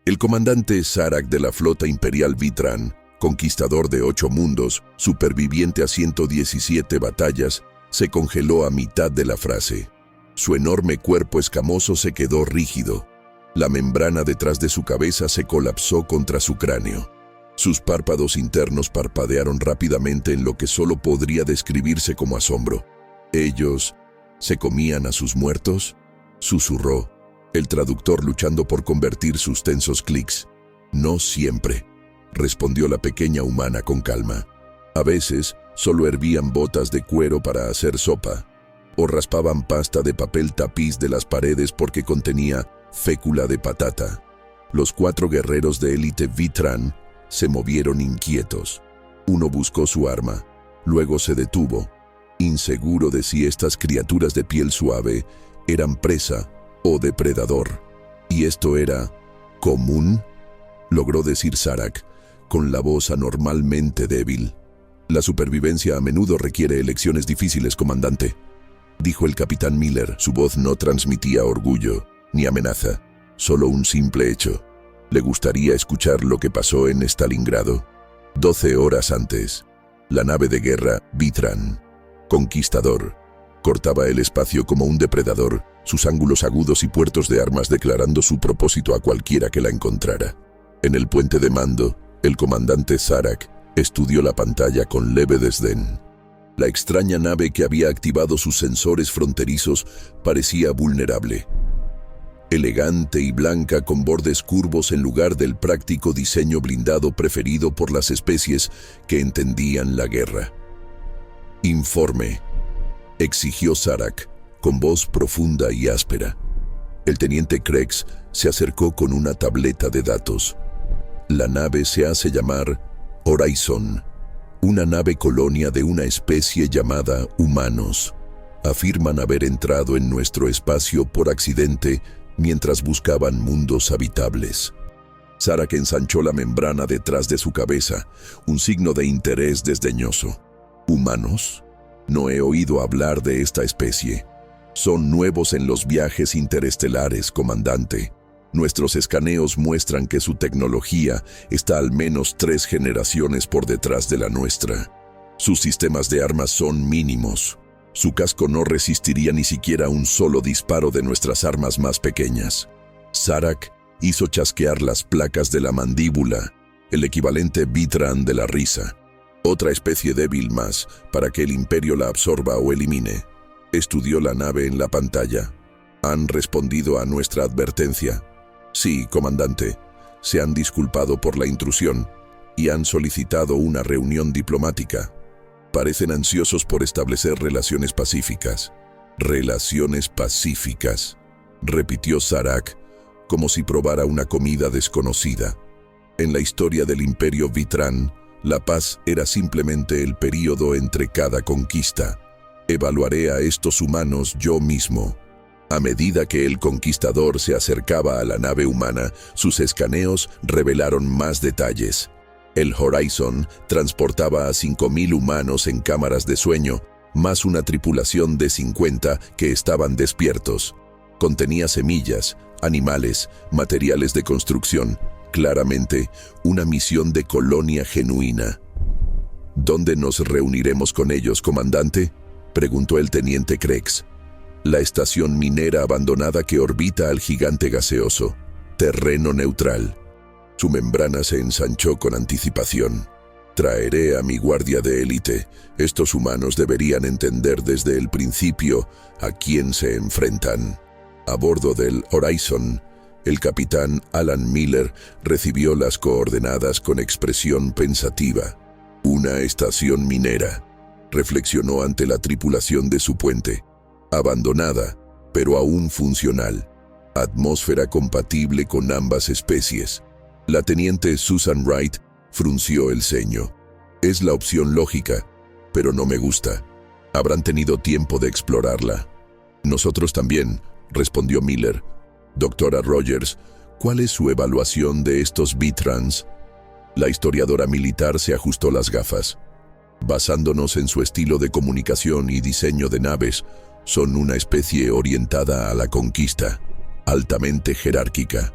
El comandante Zarak de la flota imperial Vitran, conquistador de 8 mundos, superviviente a 117 batallas, se congeló a mitad de la frase. Su enorme cuerpo escamoso se quedó rígido. La membrana detrás de su cabeza se colapsó contra su cráneo. Sus párpados internos parpadearon rápidamente en lo que solo podría describirse como asombro. ¿Ellos se comían a sus muertos?, susurró, el traductor luchando por convertir sus tensos clics. No siempre, respondió la pequeña humana con calma. A veces solo hervían botas de cuero para hacer sopa, o raspaban pasta de papel tapiz de las paredes porque contenía fécula de patata. Los 4 guerreros de élite Vitran se movieron inquietos. Uno buscó su arma, luego se detuvo, inseguro de si estas criaturas de piel suave eran presa o depredador. ¿Y esto era común?, logró decir Zarak, con la voz anormalmente débil. La supervivencia a menudo requiere elecciones difíciles, comandante, dijo el capitán Miller. Su voz no transmitía orgullo ni amenaza, solo un simple hecho. ¿Le gustaría escuchar lo que pasó en Stalingrado? 12 horas antes, la nave de guerra Vitran, conquistador, cortaba el espacio como un depredador, sus ángulos agudos y puertos de armas declarando su propósito a cualquiera que la encontrara. En el puente de mando, el comandante Zarak estudió la pantalla con leve desdén. La extraña nave que había activado sus sensores fronterizos parecía vulnerable. Elegante y blanca con bordes curvos en lugar del práctico diseño blindado preferido por las especies que entendían la guerra. «Informe», exigió Zarak, con voz profunda y áspera. El teniente Krex se acercó con una tableta de datos. La nave se hace llamar Horizon, una nave colonia de una especie llamada humanos. Afirman haber entrado en nuestro espacio por accidente mientras buscaban mundos habitables. Zarak ensanchó la membrana detrás de su cabeza, un signo de interés desdeñoso. ¿Humanos? No he oído hablar de esta especie. Son nuevos en los viajes interestelares, comandante. Nuestros escaneos muestran que su tecnología está al menos 3 generaciones por detrás de la nuestra. Sus sistemas de armas son mínimos. Su casco no resistiría ni siquiera un solo disparo de nuestras armas más pequeñas. Zarak hizo chasquear las placas de la mandíbula, el equivalente Vitran de la risa. Otra especie débil más para que el Imperio la absorba o elimine. Estudió la nave en la pantalla. ¿Han respondido a nuestra advertencia? Sí, comandante. Se han disculpado por la intrusión y han solicitado una reunión diplomática. Parecen ansiosos por establecer relaciones pacíficas. «Relaciones pacíficas», repitió Zarak, como si probara una comida desconocida. En la historia del Imperio Vitran, la paz era simplemente el período entre cada conquista. Evaluaré a estos humanos yo mismo. A medida que el conquistador se acercaba a la nave humana, sus escaneos revelaron más detalles. El Horizon transportaba a 5.000 humanos en cámaras de sueño, más una tripulación de 50 que estaban despiertos. Contenía semillas, animales, materiales de construcción, claramente una misión de colonia genuina. ¿Dónde nos reuniremos con ellos, comandante?, preguntó el teniente Krex. La estación minera abandonada que orbita al gigante gaseoso. Terreno neutral. Su membrana se ensanchó con anticipación. Traeré a mi guardia de élite. Estos humanos deberían entender desde el principio a quién se enfrentan. A bordo del Horizon, el capitán Alan Miller recibió las coordenadas con expresión pensativa. Una estación minera, reflexionó ante la tripulación de su puente. Abandonada, pero aún funcional. Atmósfera compatible con ambas especies. La teniente Susan Wright frunció el ceño. Es la opción lógica, pero no me gusta. Habrán tenido tiempo de explorarla. Nosotros también, respondió Miller. Doctora Rogers, ¿cuál es su evaluación de estos Vitrans? La historiadora militar se ajustó las gafas. Basándonos en su estilo de comunicación y diseño de naves, son una especie orientada a la conquista, altamente jerárquica.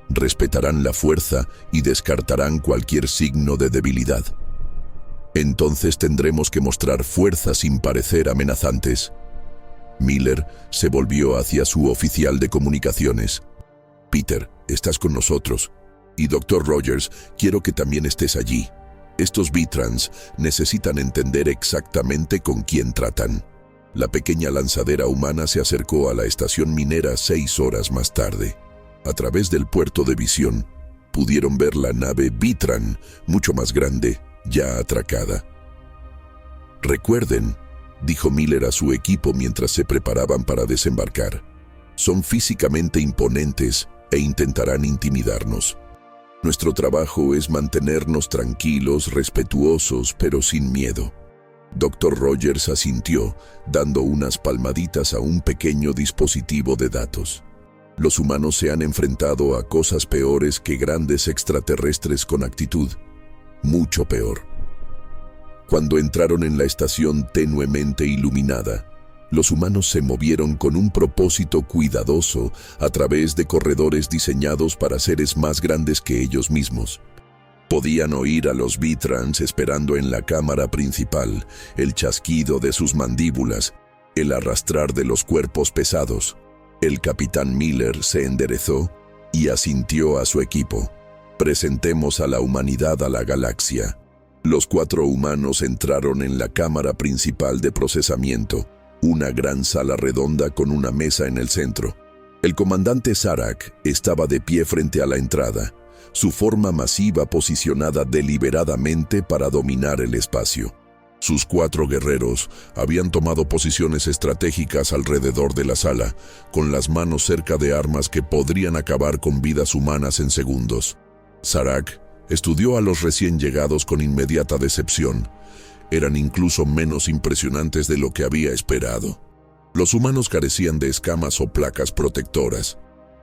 respetarán la fuerza y descartarán cualquier signo de debilidad. Entonces tendremos que mostrar fuerza sin parecer amenazantes. Miller se volvió hacia su oficial de comunicaciones. Peter, estás con nosotros. Y Dr. Rogers, quiero que también estés allí. Estos Vitrans necesitan entender exactamente con quién tratan. La pequeña lanzadera humana se acercó a la estación minera 6 horas más tarde. A través del puerto de visión, pudieron ver la nave Vitran, mucho más grande, ya atracada. Recuerden, dijo Miller a su equipo mientras se preparaban para desembarcar. Son físicamente imponentes e intentarán intimidarnos. Nuestro trabajo es mantenernos tranquilos, respetuosos, pero sin miedo. Dr. Rogers asintió, dando unas palmaditas a un pequeño dispositivo de datos. Los humanos se han enfrentado a cosas peores que grandes extraterrestres con actitud. Mucho peor. Cuando entraron en la estación tenuemente iluminada, los humanos se movieron con un propósito cuidadoso a través de corredores diseñados para seres más grandes que ellos mismos. Podían oír a los Vitrans esperando en la cámara principal, el chasquido de sus mandíbulas, el arrastrar de los cuerpos pesados. El capitán Miller se enderezó y asintió a su equipo. Presentemos a la humanidad a la galaxia. Los 4 humanos entraron en la cámara principal de procesamiento, una gran sala redonda con una mesa en el centro. El comandante Zarak estaba de pie frente a la entrada, su forma masiva posicionada deliberadamente para dominar el espacio. Sus 4 guerreros habían tomado posiciones estratégicas alrededor de la sala, con las manos cerca de armas que podrían acabar con vidas humanas en segundos. Zarak estudió a los recién llegados con inmediata decepción. Eran incluso menos impresionantes de lo que había esperado. Los humanos carecían de escamas o placas protectoras.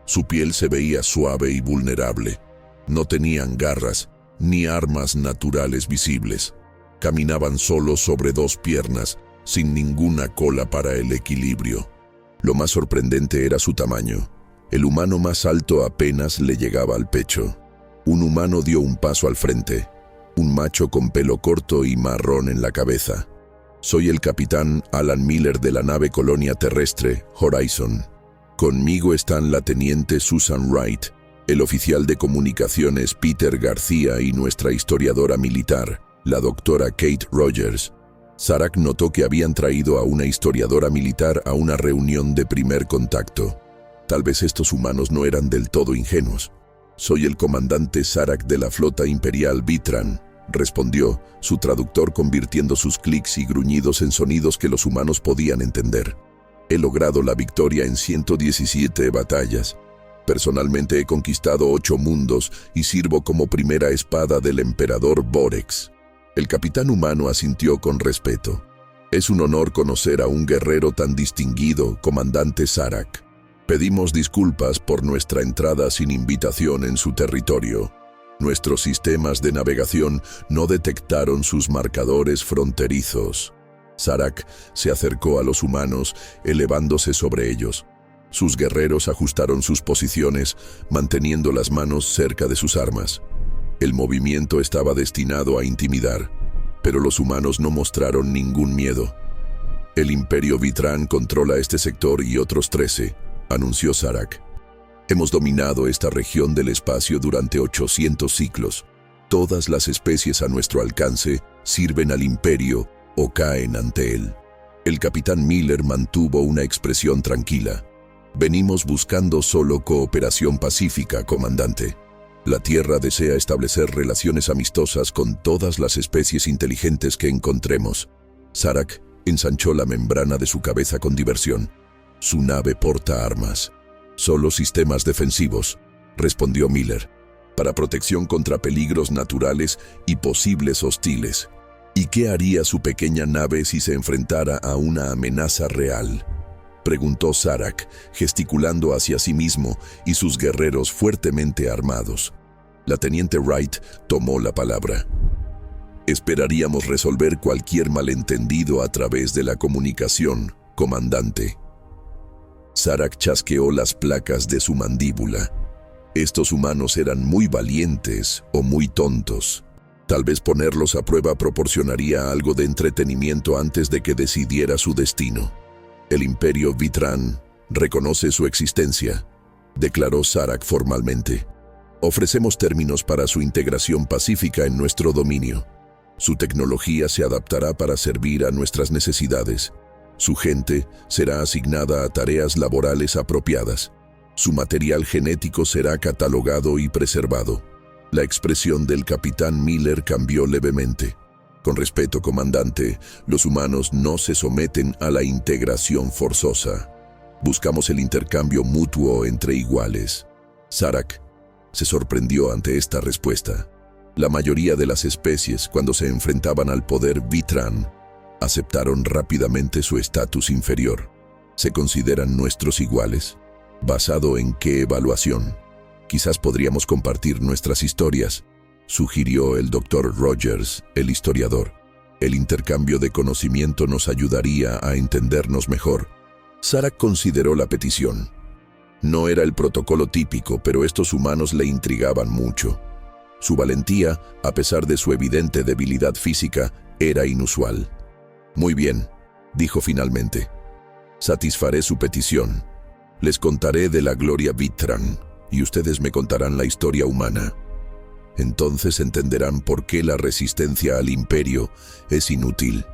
Su piel se veía suave y vulnerable. No tenían garras, ni armas naturales visibles. Caminaban solos sobre 2 piernas, sin ninguna cola para el equilibrio. Lo más sorprendente era su tamaño. El humano más alto apenas le llegaba al pecho. Un humano dio un paso al frente. Un macho con pelo corto y marrón en la cabeza. Soy el capitán Alan Miller de la nave colonia terrestre Horizon. Conmigo están la teniente Susan Wright, el oficial de comunicaciones Peter García y nuestra historiadora militar, la doctora Kate Rogers. Zarak notó que habían traído a una historiadora militar a una reunión de primer contacto. Tal vez estos humanos no eran del todo ingenuos. Soy el comandante Zarak de la flota imperial Vitran, respondió, su traductor convirtiendo sus clics y gruñidos en sonidos que los humanos podían entender. He logrado la victoria en 117 batallas. Personalmente he conquistado 8 mundos y sirvo como primera espada del emperador Borex. El capitán humano asintió con respeto. Es un honor conocer a un guerrero tan distinguido, comandante Zarak. Pedimos disculpas por nuestra entrada sin invitación en su territorio. Nuestros sistemas de navegación no detectaron sus marcadores fronterizos. Zarak se acercó a los humanos, elevándose sobre ellos. Sus guerreros ajustaron sus posiciones, manteniendo las manos cerca de sus armas. El movimiento estaba destinado a intimidar, pero los humanos no mostraron ningún miedo. El Imperio Vitran controla este sector y otros 13, anunció Zarak. Hemos dominado esta región del espacio durante 800 ciclos. Todas las especies a nuestro alcance sirven al Imperio o caen ante él. El capitán Miller mantuvo una expresión tranquila. Venimos buscando solo cooperación pacífica, comandante. La Tierra desea establecer relaciones amistosas con todas las especies inteligentes que encontremos. Zarak ensanchó la membrana de su cabeza con diversión. Su nave porta armas. Solo sistemas defensivos, respondió Miller, para protección contra peligros naturales y posibles hostiles. ¿Y qué haría su pequeña nave si se enfrentara a una amenaza real?, preguntó Zarak, gesticulando hacia sí mismo y sus guerreros fuertemente armados. La teniente Wright tomó la palabra. Esperaríamos resolver cualquier malentendido a través de la comunicación, comandante. Zarak chasqueó las placas de su mandíbula. Estos humanos eran muy valientes o muy tontos. Tal vez ponerlos a prueba proporcionaría algo de entretenimiento antes de que decidiera su destino. El Imperio Vitrán reconoce su existencia, declaró Zarak formalmente. Ofrecemos términos para su integración pacífica en nuestro dominio. Su tecnología se adaptará para servir a nuestras necesidades. Su gente será asignada a tareas laborales apropiadas. Su material genético será catalogado y preservado. La expresión del capitán Miller cambió levemente. Con respeto, comandante, los humanos no se someten a la integración forzosa. Buscamos el intercambio mutuo entre iguales. Zarak se sorprendió ante esta respuesta. La mayoría de las especies, cuando se enfrentaban al poder Vitrán, aceptaron rápidamente su estatus inferior. ¿Se consideran nuestros iguales? ¿Basado en qué evaluación? Quizás podríamos compartir nuestras historias, sugirió el Dr. Rogers, el historiador. El intercambio de conocimiento nos ayudaría a entendernos mejor. Zarak consideró la petición. No era el protocolo típico, pero estos humanos le intrigaban mucho. Su valentía, a pesar de su evidente debilidad física, era inusual. Muy bien, dijo finalmente. Satisfaré su petición. Les contaré de la gloria Vitrán, y ustedes me contarán la historia humana. Entonces entenderán por qué la resistencia al imperio es inútil.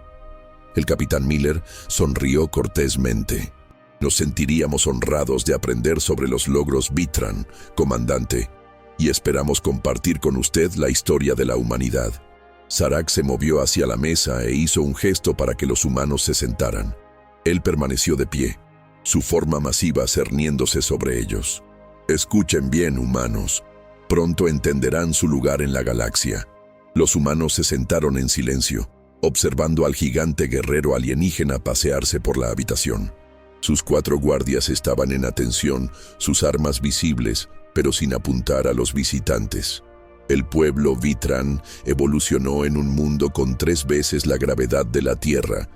El capitán Miller sonrió cortésmente. Nos sentiríamos honrados de aprender sobre los logros Vitrán, comandante, y esperamos compartir con usted la historia de la humanidad. Zarak se movió hacia la mesa e hizo un gesto para que los humanos se sentaran. Él permaneció de pie, su forma masiva cerniéndose sobre ellos. Escuchen bien, humanos. Pronto entenderán su lugar en la galaxia. Los humanos se sentaron en silencio, observando al gigante guerrero alienígena pasearse por la habitación. Sus 4 guardias estaban en atención, sus armas visibles, pero sin apuntar a los visitantes. El pueblo Vitrán evolucionó en un mundo con 3 veces la gravedad de la Tierra,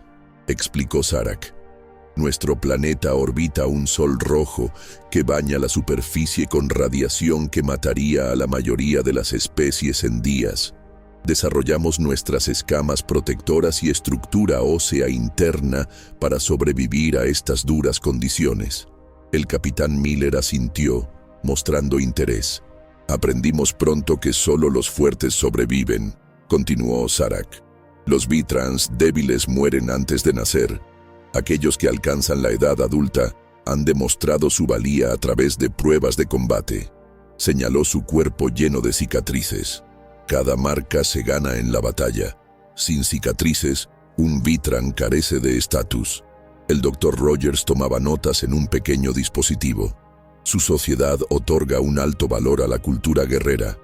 explicó Zarak. Nuestro planeta orbita un sol rojo que baña la superficie con radiación que mataría a la mayoría de las especies en días. Desarrollamos nuestras escamas protectoras y estructura ósea interna para sobrevivir a estas duras condiciones. El capitán Miller asintió, mostrando interés. Aprendimos pronto que solo los fuertes sobreviven, continuó Zarak. Los Vitrans débiles mueren antes de nacer. Aquellos que alcanzan la edad adulta han demostrado su valía a través de pruebas de combate. Señaló su cuerpo lleno de cicatrices. Cada marca se gana en la batalla. Sin cicatrices, un Vitrán carece de estatus. El Dr. Rogers tomaba notas en un pequeño dispositivo. Su sociedad otorga un alto valor a la cultura guerrera.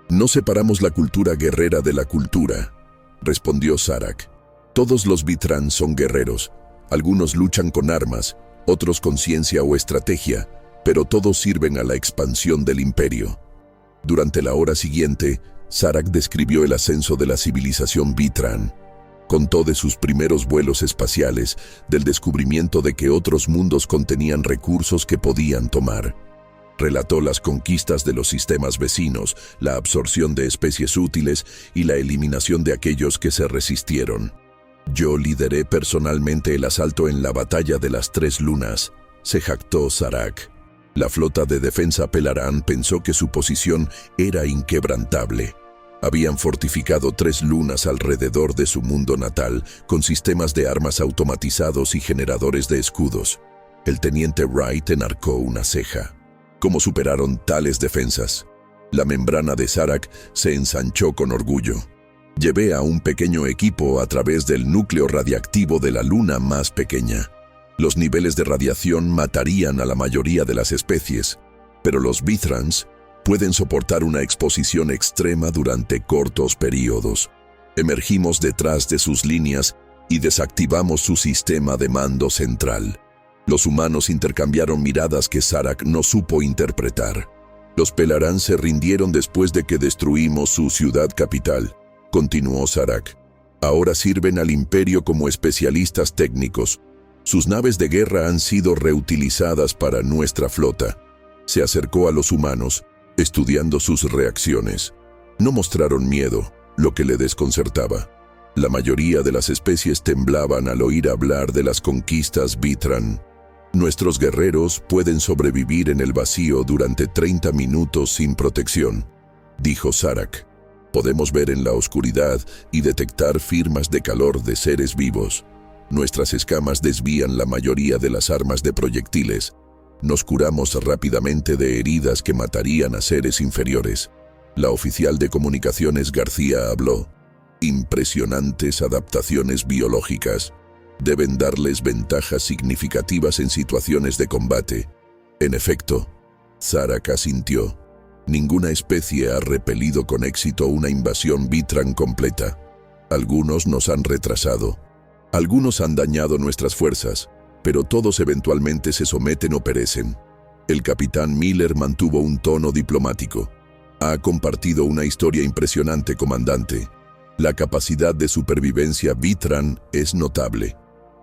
No separamos la cultura guerrera de la cultura, respondió Zarak. Todos los Vitrán son guerreros. Algunos luchan con armas, otros con ciencia o estrategia, pero todos sirven a la expansión del imperio. Durante la hora siguiente, Zarak describió el ascenso de la civilización Vitrán. Contó de sus primeros vuelos espaciales, del descubrimiento de que otros mundos contenían recursos que podían tomar. Relató las conquistas de los sistemas vecinos, la absorción de especies útiles y la eliminación de aquellos que se resistieron. Yo lideré personalmente el asalto en la batalla de las 3 lunas, se jactó Zarak. La flota de defensa Pelarán pensó que su posición era inquebrantable. Habían fortificado 3 lunas alrededor de su mundo natal, con sistemas de armas automatizados y generadores de escudos. El teniente Wright enarcó una ceja. ¿Cómo superaron tales defensas? La membrana de Zarak se ensanchó con orgullo. Llevé a un pequeño equipo a través del núcleo radiactivo de la luna más pequeña. Los niveles de radiación matarían a la mayoría de las especies, pero los Vithrans pueden soportar una exposición extrema durante cortos periodos. Emergimos detrás de sus líneas y desactivamos su sistema de mando central. Los humanos intercambiaron miradas que Zarak no supo interpretar. Los Pelarán se rindieron después de que destruimos su ciudad capital, continuó Zarak. Ahora sirven al imperio como especialistas técnicos. Sus naves de guerra han sido reutilizadas para nuestra flota. Se acercó a los humanos estudiando sus reacciones. No mostraron miedo, lo que le desconcertaba. La mayoría de las especies temblaban al oír hablar de las conquistas Vitran. Nuestros guerreros pueden sobrevivir en el vacío durante 30 minutos sin protección, dijo Zarak. Podemos ver en la oscuridad y detectar firmas de calor de seres vivos. Nuestras escamas desvían la mayoría de las armas de proyectiles. Nos curamos rápidamente de heridas que matarían a seres inferiores. La oficial de comunicaciones García habló. Impresionantes adaptaciones biológicas. Deben darles ventajas significativas en situaciones de combate. En efecto, Zarak asintió. Ninguna especie ha repelido con éxito una invasión Vitran completa. Algunos nos han retrasado. Algunos han dañado nuestras fuerzas, pero todos eventualmente se someten o perecen. El capitán Miller mantuvo un tono diplomático. Ha compartido una historia impresionante, comandante. La capacidad de supervivencia Vitran es notable.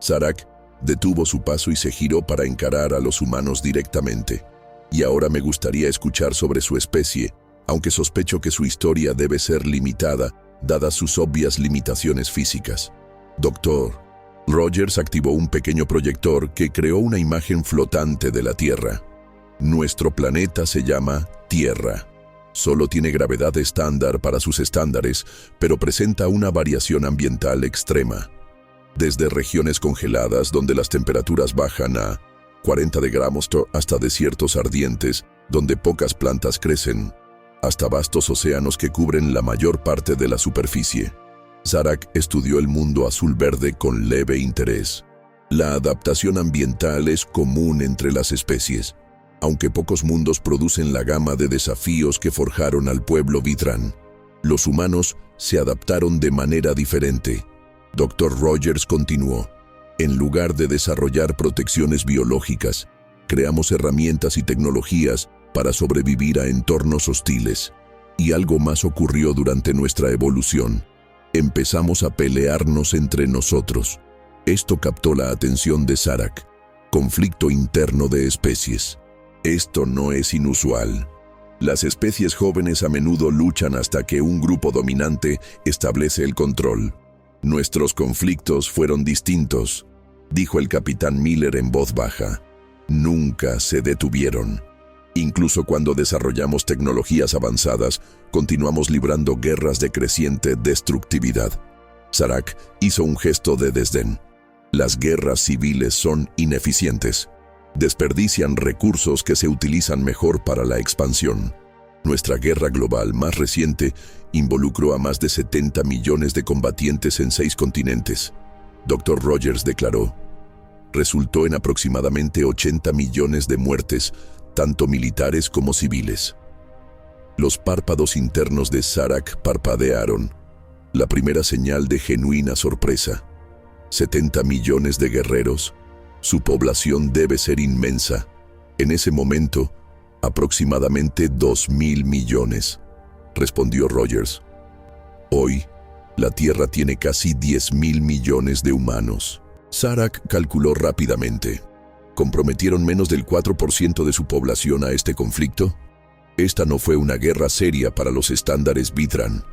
Zarak detuvo su paso y se giró para encarar a los humanos directamente. Y ahora me gustaría escuchar sobre su especie, aunque sospecho que su historia debe ser limitada, dadas sus obvias limitaciones físicas. Doctor, Rogers activó un pequeño proyector que creó una imagen flotante de la Tierra. Nuestro planeta se llama Tierra. Solo tiene gravedad estándar para sus estándares, pero presenta una variación ambiental extrema. Desde regiones congeladas donde las temperaturas bajan a 40 grados hasta desiertos ardientes donde pocas plantas crecen, hasta vastos océanos que cubren la mayor parte de la superficie. Zarak estudió el mundo azul-verde con leve interés. La adaptación ambiental es común entre las especies, aunque pocos mundos producen la gama de desafíos que forjaron al pueblo Vitran. Los humanos se adaptaron de manera diferente. Dr. Rogers continuó. En lugar de desarrollar protecciones biológicas, creamos herramientas y tecnologías para sobrevivir a entornos hostiles. Y algo más ocurrió durante nuestra evolución. Empezamos a pelearnos entre nosotros. Esto captó la atención de Zarak. Conflicto interno de especies. Esto no es inusual. Las especies jóvenes a menudo luchan hasta que un grupo dominante establece el control. Nuestros conflictos fueron distintos, dijo el capitán Miller en voz baja. Nunca se detuvieron. Incluso cuando desarrollamos tecnologías avanzadas, continuamos librando guerras de creciente destructividad. Zarak hizo un gesto de desdén. Las guerras civiles son ineficientes. Desperdician recursos que se utilizan mejor para la expansión. Nuestra guerra global más reciente involucró a más de 70 millones de combatientes en 6 continentes. Dr. Rogers declaró. Resultó en aproximadamente 80 millones de muertes, tanto militares como civiles. Los párpados internos de Zarak parpadearon. La primera señal de genuina sorpresa. 70 millones de guerreros. Su población debe ser inmensa. En ese momento, aproximadamente 2.000 millones, respondió Rogers. Hoy, la Tierra tiene casi 10.000 millones de humanos. Zarak calculó rápidamente. ¿Comprometieron menos del 4% de su población a este conflicto? Esta no fue una guerra seria para los estándares Vitran.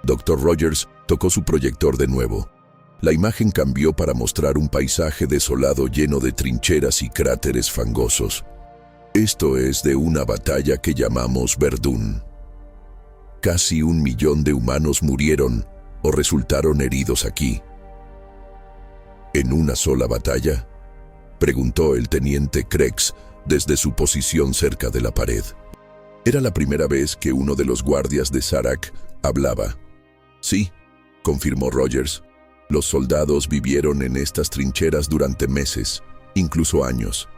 Dr. Rogers tocó su proyector de nuevo. La imagen cambió para mostrar un paisaje desolado lleno de trincheras y cráteres fangosos. Esto es de una batalla que llamamos Verdún. Casi 1 millón de humanos murieron o resultaron heridos aquí. ¿En una sola batalla?, preguntó el teniente Krex desde su posición cerca de la pared. Era la primera vez que uno de los guardias de Zarak hablaba. Sí, confirmó Rogers. Los soldados vivieron en estas trincheras durante meses, incluso años.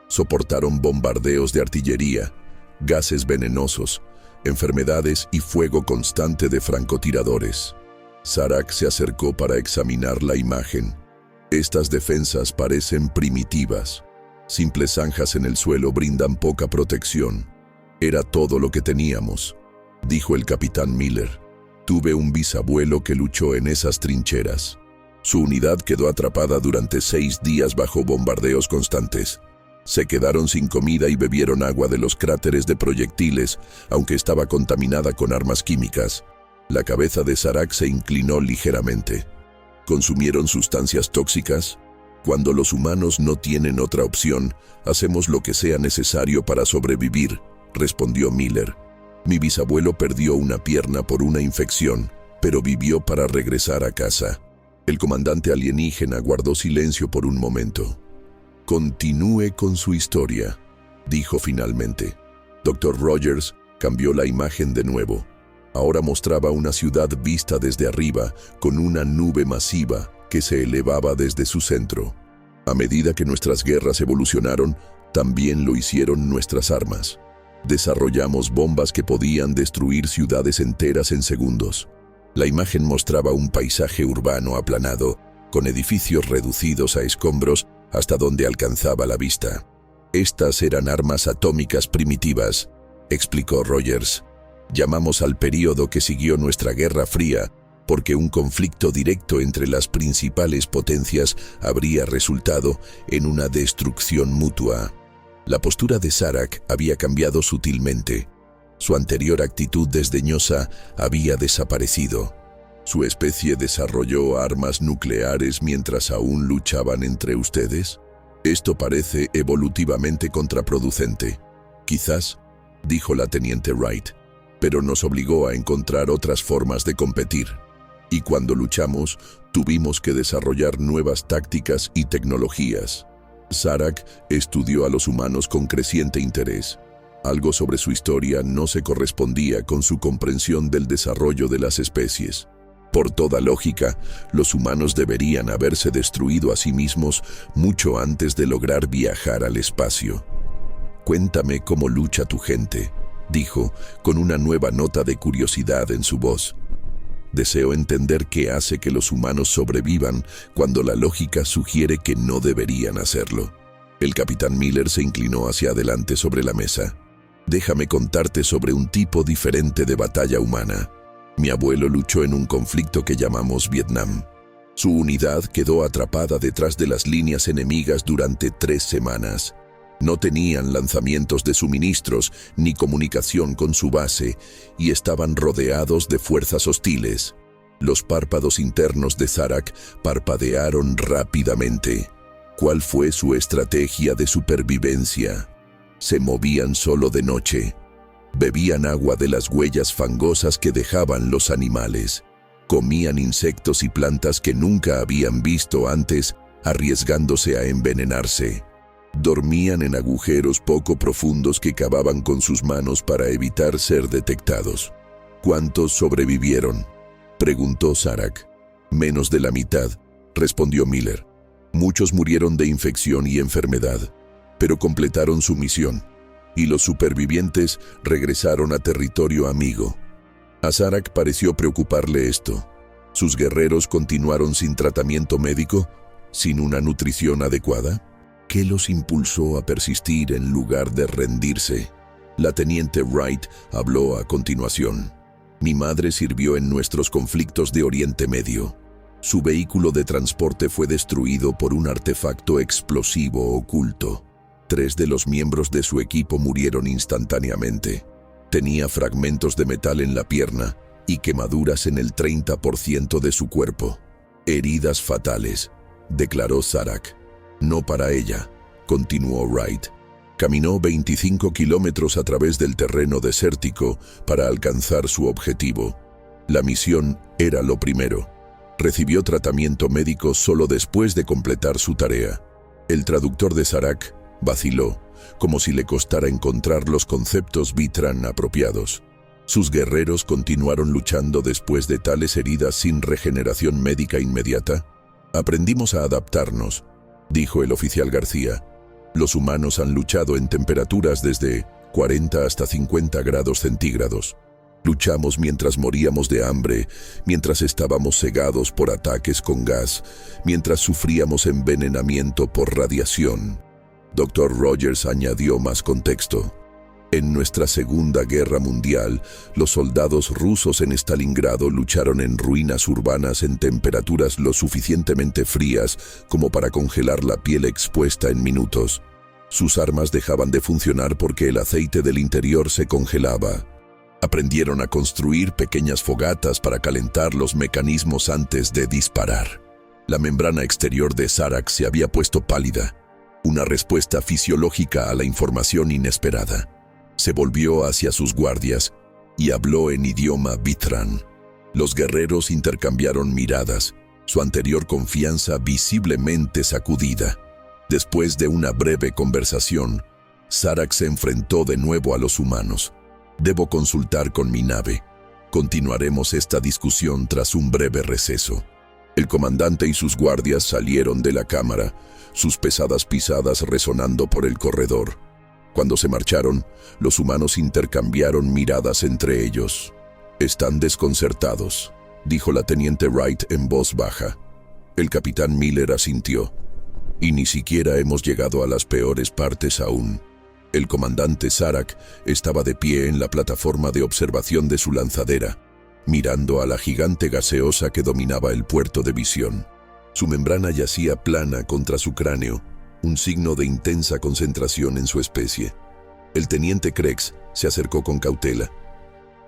Soportaron bombardeos de artillería, gases venenosos, enfermedades y fuego constante de francotiradores. Zarak se acercó para examinar la imagen. Estas defensas parecen primitivas. Simples zanjas en el suelo brindan poca protección. Era todo lo que teníamos, dijo el capitán Miller. Tuve un bisabuelo que luchó en esas trincheras. Su unidad quedó atrapada durante 6 días bajo bombardeos constantes. Se quedaron sin comida y bebieron agua de los cráteres de proyectiles, aunque estaba contaminada con armas químicas. La cabeza de Zarak se inclinó ligeramente. ¿Consumieron sustancias tóxicas? Cuando los humanos no tienen otra opción, hacemos lo que sea necesario para sobrevivir, respondió Miller. Mi bisabuelo perdió una pierna por una infección, pero vivió para regresar a casa. El comandante alienígena guardó silencio por un momento. Continúe con su historia, dijo finalmente. Dr. Rogers cambió la imagen de nuevo. Ahora mostraba una ciudad vista desde arriba, con una nube masiva que se elevaba desde su centro. A medida que nuestras guerras evolucionaron, también lo hicieron nuestras armas. Desarrollamos bombas que podían destruir ciudades enteras en segundos. La imagen mostraba un paisaje urbano aplanado, con edificios reducidos a escombros hasta donde alcanzaba la vista. Estas eran armas atómicas primitivas, explicó Rogers. Llamamos al período que siguió nuestra Guerra Fría porque un conflicto directo entre las principales potencias habría resultado en una destrucción mutua. La postura de Zarak había cambiado sutilmente. Su anterior actitud desdeñosa había desaparecido. ¿Su especie desarrolló armas nucleares mientras aún luchaban entre ustedes? Esto parece evolutivamente contraproducente. Quizás, dijo la teniente Wright, pero nos obligó a encontrar otras formas de competir. Y cuando luchamos, tuvimos que desarrollar nuevas tácticas y tecnologías. Zarak estudió a los humanos con creciente interés. Algo sobre su historia no se correspondía con su comprensión del desarrollo de las especies. Por toda lógica, los humanos deberían haberse destruido a sí mismos mucho antes de lograr viajar al espacio. «Cuéntame cómo lucha tu gente», dijo, con una nueva nota de curiosidad en su voz. «Deseo entender qué hace que los humanos sobrevivan cuando la lógica sugiere que no deberían hacerlo». El capitán Miller se inclinó hacia adelante sobre la mesa. «Déjame contarte sobre un tipo diferente de batalla humana. Mi abuelo luchó en un conflicto que llamamos Vietnam. Su unidad quedó atrapada detrás de las líneas enemigas durante 3 semanas. No tenían lanzamientos de suministros ni comunicación con su base y estaban rodeados de fuerzas hostiles. Los párpados internos de Zarak parpadearon rápidamente. ¿Cuál fue su estrategia de supervivencia? Se movían solo de noche. Bebían agua de las huellas fangosas que dejaban los animales. Comían insectos y plantas que nunca habían visto antes, arriesgándose a envenenarse. Dormían en agujeros poco profundos que cavaban con sus manos para evitar ser detectados. ¿Cuántos sobrevivieron?, preguntó Zarak. «Menos de la mitad», respondió Miller. «Muchos murieron de infección y enfermedad, pero completaron su misión, y los supervivientes regresaron a territorio amigo». A Zarak pareció preocuparle esto. ¿Sus guerreros continuaron sin tratamiento médico, sin una nutrición adecuada? ¿Qué los impulsó a persistir en lugar de rendirse? La teniente Wright habló a continuación. «Mi madre sirvió en nuestros conflictos de Oriente Medio. Su vehículo de transporte fue destruido por un artefacto explosivo oculto. 3 de los miembros de su equipo murieron instantáneamente. Tenía fragmentos de metal en la pierna y quemaduras en el 30% de su cuerpo. Heridas fatales», declaró Zarak. «No para ella», continuó Wright. Caminó 25 kilómetros a través del terreno desértico para alcanzar su objetivo. La misión era lo primero. Recibió tratamiento médico solo después de completar su tarea. El traductor de Zarak vaciló, como si le costara encontrar los conceptos Vitran apropiados. Sus guerreros continuaron luchando después de tales heridas sin regeneración médica inmediata. «Aprendimos a adaptarnos», dijo el oficial García. «Los humanos han luchado en temperaturas desde 40 hasta 50 grados centígrados. Luchamos mientras moríamos de hambre, mientras estábamos cegados por ataques con gas, mientras sufríamos envenenamiento por radiación». Dr. Rogers añadió más contexto. «En nuestra Segunda Guerra Mundial, los soldados rusos en Stalingrado lucharon en ruinas urbanas en temperaturas lo suficientemente frías como para congelar la piel expuesta en minutos. Sus armas dejaban de funcionar porque el aceite del interior se congelaba. Aprendieron a construir pequeñas fogatas para calentar los mecanismos antes de disparar. La membrana exterior de Zarak se había puesto pálida, una respuesta fisiológica a la información inesperada. Se volvió hacia sus guardias y habló en idioma Vitran. Los guerreros intercambiaron miradas, su anterior confianza visiblemente sacudida. Después de una breve conversación, Zarak se enfrentó de nuevo a los humanos. Debo consultar con mi nave. Continuaremos esta discusión tras un breve receso. El comandante y sus guardias salieron de la cámara, sus pesadas pisadas resonando por el corredor. Cuando se marcharon, los humanos intercambiaron miradas entre ellos. «Están desconcertados», dijo la teniente Wright en voz baja. El capitán Miller asintió. «Y ni siquiera hemos llegado a las peores partes aún». El comandante Zarak estaba de pie en la plataforma de observación de su lanzadera, mirando a la gigante gaseosa que dominaba el puerto de visión. Su membrana yacía plana contra su cráneo, un signo de intensa concentración en su especie. El teniente Krex se acercó con cautela.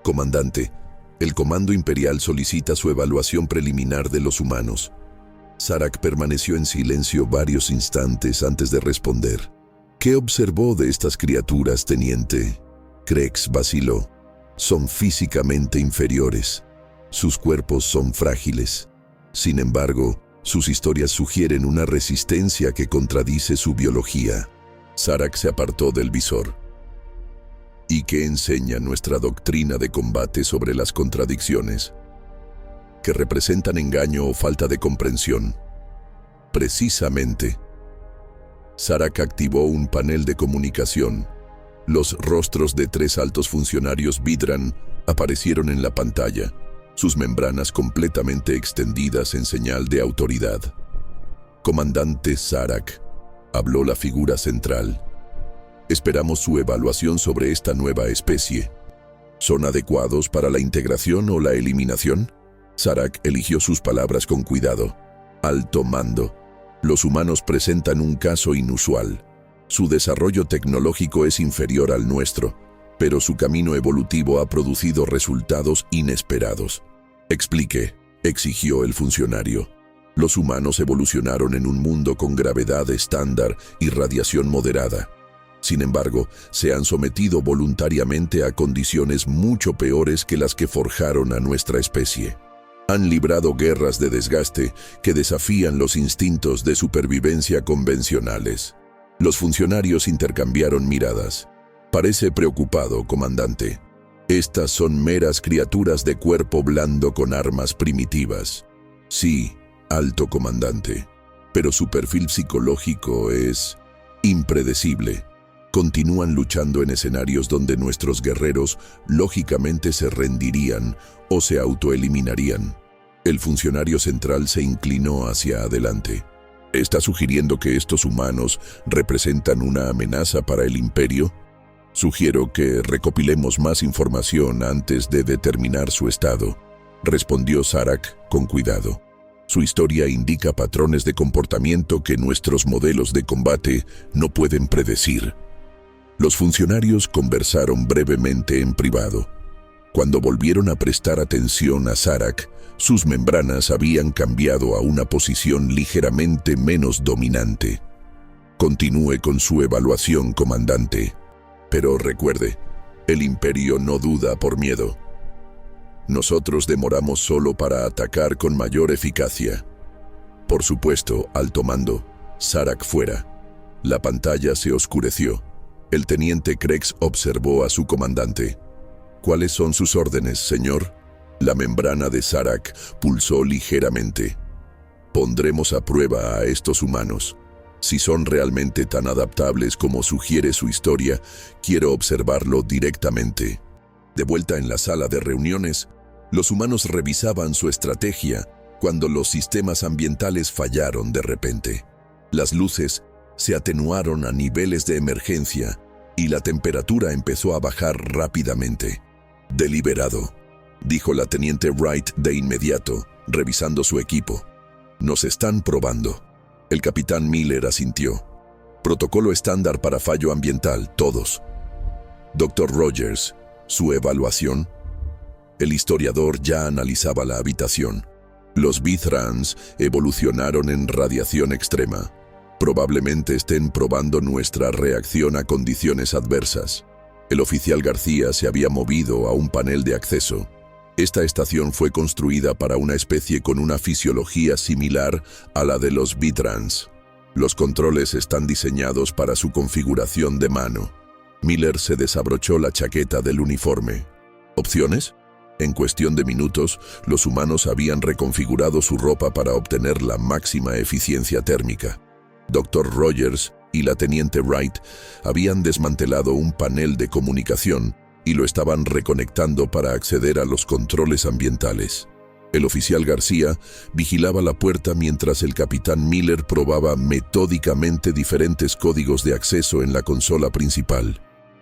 «Comandante, el Comando Imperial solicita su evaluación preliminar de los humanos». Zarak permaneció en silencio varios instantes antes de responder. «¿Qué observó de estas criaturas, teniente?» Krex vaciló. «Son físicamente inferiores. Sus cuerpos son frágiles. Sin embargo, sus historias sugieren una resistencia que contradice su biología». Zarak se apartó del visor. «¿Y qué enseña nuestra doctrina de combate sobre las contradicciones? Que representan engaño o falta de comprensión». «Precisamente». Zarak activó un panel de comunicación. Los rostros de 3 altos funcionarios Vidran aparecieron en la pantalla, sus membranas completamente extendidas en señal de autoridad. «Comandante Zarak», habló la figura central. «Esperamos su evaluación sobre esta nueva especie. ¿Son adecuados para la integración o la eliminación?» Zarak eligió sus palabras con cuidado. «Alto mando. Los humanos presentan un caso inusual. Su desarrollo tecnológico es inferior al nuestro, pero su camino evolutivo ha producido resultados inesperados». «Explique», exigió el funcionario. «Los humanos evolucionaron en un mundo con gravedad estándar y radiación moderada. Sin embargo, se han sometido voluntariamente a condiciones mucho peores que las que forjaron a nuestra especie. Han librado guerras de desgaste que desafían los instintos de supervivencia convencionales». Los funcionarios intercambiaron miradas. «Parece preocupado, comandante. Estas son meras criaturas de cuerpo blando con armas primitivas». «Sí, alto comandante. Pero su perfil psicológico es impredecible. Continúan luchando en escenarios donde nuestros guerreros lógicamente se rendirían o se autoeliminarían». El funcionario central se inclinó hacia adelante. «¿Está sugiriendo que estos humanos representan una amenaza para el Imperio? Sugiero que recopilemos más información antes de determinar su estado», respondió Zarak con cuidado. «Su historia indica patrones de comportamiento que nuestros modelos de combate no pueden predecir». Los funcionarios conversaron brevemente en privado. Cuando volvieron a prestar atención a Zarak, sus membranas habían cambiado a una posición ligeramente menos dominante. «Continúe con su evaluación, comandante. Pero recuerde, el Imperio no duda por miedo. Nosotros demoramos solo para atacar con mayor eficacia». «Por supuesto, alto mando». Zarak fuera. La pantalla se oscureció. El teniente Krex observó a su comandante. «¿Cuáles son sus órdenes, señor?» La membrana de Zarak pulsó ligeramente. «Pondremos a prueba a estos humanos. Si son realmente tan adaptables como sugiere su historia, quiero observarlo directamente». De vuelta en la sala de reuniones, los humanos revisaban su estrategia cuando los sistemas ambientales fallaron de repente. Las luces se atenuaron a niveles de emergencia y la temperatura empezó a bajar rápidamente. «Deliberado», dijo la teniente Wright de inmediato, revisando su equipo. «Nos están probando». El capitán Miller asintió. Protocolo estándar para fallo ambiental, todos. Dr. Rogers, su evaluación. El historiador ya analizaba la habitación. Los Vithrans evolucionaron en radiación extrema. Probablemente estén probando nuestra reacción a condiciones adversas. El oficial García se había movido a un panel de acceso. Esta estación fue construida para una especie con una fisiología similar a la de los Vithrans. Los controles están diseñados para su configuración de mano. Miller se desabrochó la chaqueta del uniforme. ¿Opciones? En cuestión de minutos, los humanos habían reconfigurado su ropa para obtener la máxima eficiencia térmica. Dr. Rogers y la teniente Wright habían desmantelado un panel de comunicación y lo estaban reconectando para acceder a los controles ambientales. El oficial García vigilaba la puerta mientras el capitán Miller probaba metódicamente diferentes códigos de acceso en la consola principal.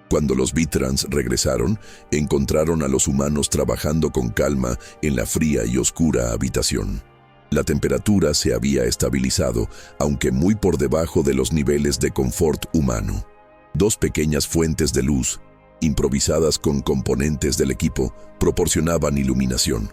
Cuando los Vithrans regresaron, encontraron a los humanos trabajando con calma en la fría y oscura habitación. La temperatura se había estabilizado, aunque muy por debajo de los niveles de confort humano. Dos pequeñas fuentes de luz, improvisadas con componentes del equipo, proporcionaban iluminación.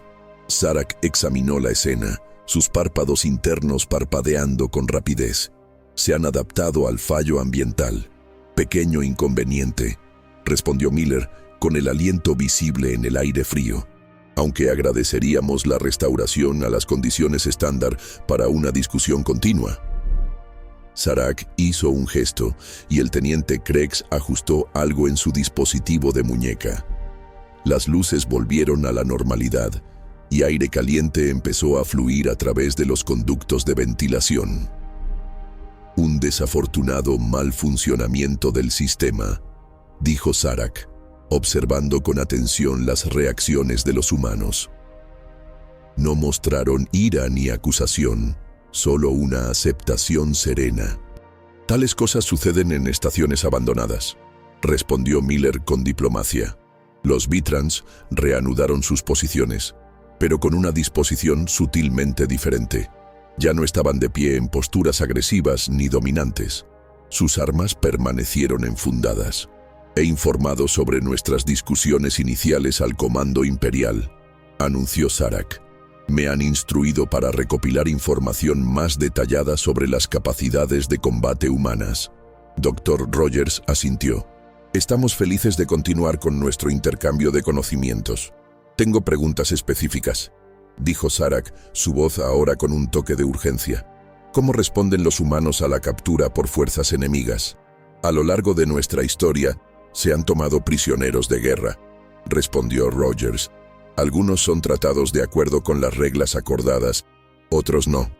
Zarak examinó la escena, sus párpados internos parpadeando con rapidez. Se han adaptado al fallo ambiental. Pequeño inconveniente, respondió Miller, con el aliento visible en el aire frío. Aunque agradeceríamos la restauración a las condiciones estándar para una discusión continua. Zarak hizo un gesto y el teniente Kreggs ajustó algo en su dispositivo de muñeca. Las luces volvieron a la normalidad y aire caliente empezó a fluir a través de los conductos de ventilación. Un desafortunado mal funcionamiento del sistema, dijo Zarak, observando con atención las reacciones de los humanos. No mostraron ira ni acusación, solo una aceptación serena. Tales cosas suceden en estaciones abandonadas, respondió Miller con diplomacia. Los Vithrans reanudaron sus posiciones, pero con una disposición sutilmente diferente. Ya no estaban de pie en posturas agresivas ni dominantes. Sus armas permanecieron enfundadas. He informado sobre nuestras discusiones iniciales al Comando Imperial, anunció Zarak. Me han instruido para recopilar información más detallada sobre las capacidades de combate humanas. Dr. Rogers asintió. Estamos felices de continuar con nuestro intercambio de conocimientos. Tengo preguntas específicas, dijo Zarak, su voz ahora con un toque de urgencia. ¿Cómo responden los humanos a la captura por fuerzas enemigas? A lo largo de nuestra historia, se han tomado prisioneros de guerra, respondió Rogers. Algunos son tratados de acuerdo con las reglas acordadas, otros no.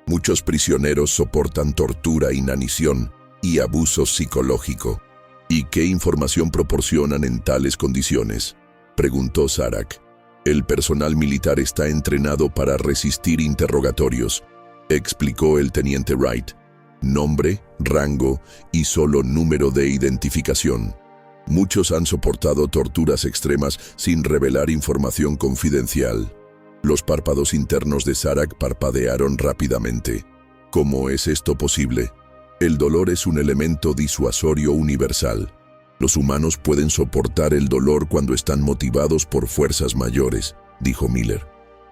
Muchos prisioneros soportan tortura, inanición y abuso psicológico. ¿Y qué información proporcionan en tales condiciones?, preguntó Zarak. El personal militar está entrenado para resistir interrogatorios, explicó el teniente Wright. Nombre, rango y solo número de identificación. Muchos han soportado torturas extremas sin revelar información confidencial. Los párpados internos de Zarak parpadearon rápidamente. ¿Cómo es esto posible? El dolor es un elemento disuasorio universal. Los humanos pueden soportar el dolor cuando están motivados por fuerzas mayores, dijo Miller.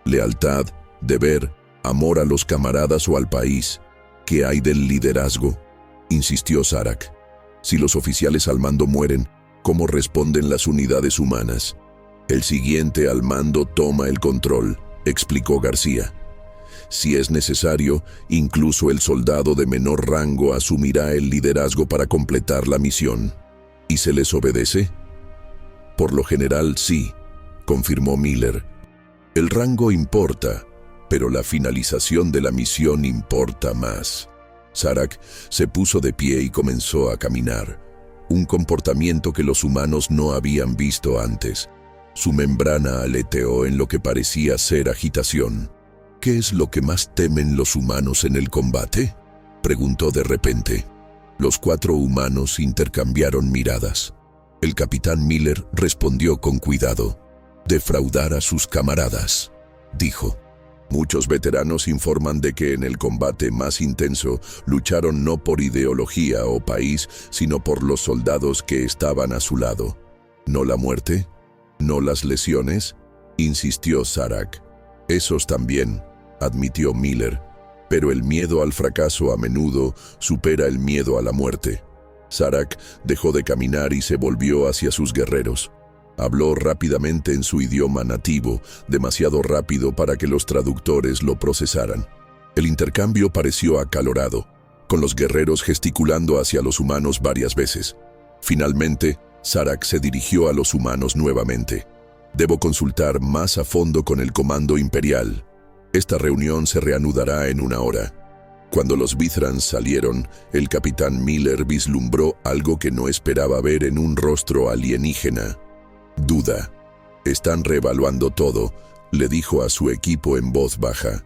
Lealtad, deber, amor a los camaradas o al país. ¿Qué hay del liderazgo?, insistió Zarak. Si los oficiales al mando mueren, ¿cómo responden las unidades humanas? El siguiente al mando toma el control, explicó García. Si es necesario, incluso el soldado de menor rango asumirá el liderazgo para completar la misión. ¿Y se les obedece? Por lo general, sí, confirmó Miller. El rango importa, pero la finalización de la misión importa más. Zarak se puso de pie y comenzó a caminar, un comportamiento que los humanos no habían visto antes. Su membrana aleteó en lo que parecía ser agitación. ¿Qué es lo que más temen los humanos en el combate?, preguntó de repente. Los 4 humanos intercambiaron miradas. El capitán Miller respondió con cuidado. Defraudar a sus camaradas, dijo. Muchos veteranos informan de que en el combate más intenso lucharon no por ideología o país, sino por los soldados que estaban a su lado. ¿No la muerte? ¿No las lesiones?, insistió Zarak. Esos también, admitió Miller, pero el miedo al fracaso a menudo supera el miedo a la muerte. Zarak dejó de caminar y se volvió hacia sus guerreros. Habló rápidamente en su idioma nativo, demasiado rápido para que los traductores lo procesaran. El intercambio pareció acalorado, con los guerreros gesticulando hacia los humanos varias veces. Finalmente, Zarak se dirigió a los humanos nuevamente. Debo consultar más a fondo con el Comando Imperial. Esta reunión se reanudará en 1 hora. Cuando los Vithrans salieron, el capitán Miller vislumbró algo que no esperaba ver en un rostro alienígena. Duda. Están reevaluando todo, le dijo a su equipo en voz baja.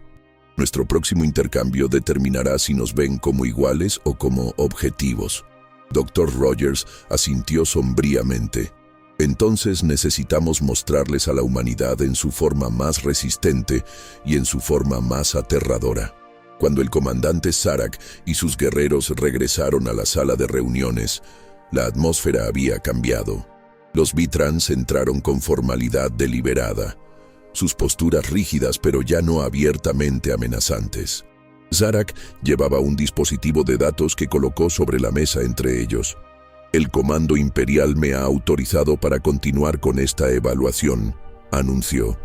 Nuestro próximo intercambio determinará si nos ven como iguales o como objetivos. Dr. Rogers asintió sombríamente. Entonces necesitamos mostrarles a la humanidad en su forma más resistente y en su forma más aterradora. Cuando el comandante Zarak y sus guerreros regresaron a la sala de reuniones, la atmósfera había cambiado. Los Vithrans entraron con formalidad deliberada, sus posturas rígidas pero ya no abiertamente amenazantes. Zarak llevaba un dispositivo de datos que colocó sobre la mesa entre ellos. El Comando Imperial me ha autorizado para continuar con esta evaluación, anunció.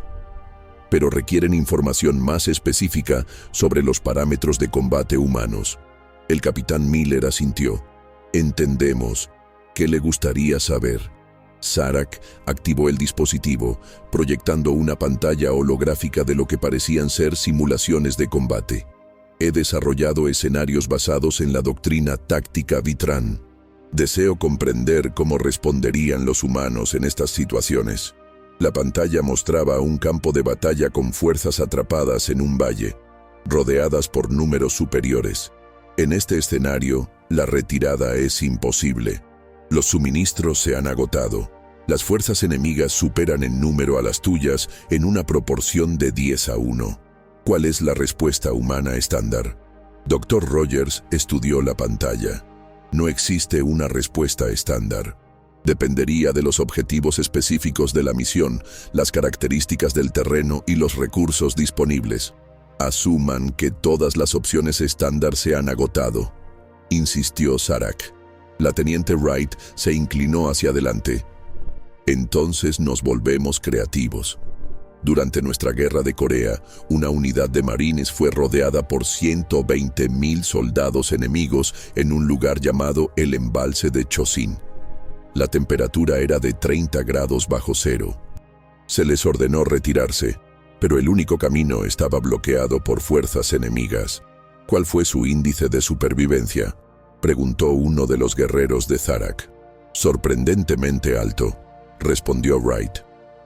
Pero requieren información más específica sobre los parámetros de combate humanos. El capitán Miller asintió. Entendemos. ¿Qué le gustaría saber? Zarak activó el dispositivo, proyectando una pantalla holográfica de lo que parecían ser simulaciones de combate. He desarrollado escenarios basados en la doctrina táctica Vithran. Deseo comprender cómo responderían los humanos en estas situaciones. La pantalla mostraba un campo de batalla con fuerzas atrapadas en un valle, rodeadas por números superiores. En este escenario, la retirada es imposible. Los suministros se han agotado. Las fuerzas enemigas superan en número a las tuyas en una proporción de 10-1. ¿Cuál es la respuesta humana estándar? Dr. Rogers estudió la pantalla. No existe una respuesta estándar. Dependería de los objetivos específicos de la misión, las características del terreno y los recursos disponibles. Asuman que todas las opciones estándar se han agotado, insistió Zarak. La teniente Wright se inclinó hacia adelante. Entonces nos volvemos creativos. Durante nuestra guerra de Corea, una unidad de marines fue rodeada por 120,000 soldados enemigos en un lugar llamado el embalse de Chosin. La temperatura era de 30 grados bajo cero. Se les ordenó retirarse, pero el único camino estaba bloqueado por fuerzas enemigas. ¿Cuál fue su índice de supervivencia?, preguntó uno de los guerreros de Zarak. Sorprendentemente alto, respondió Wright.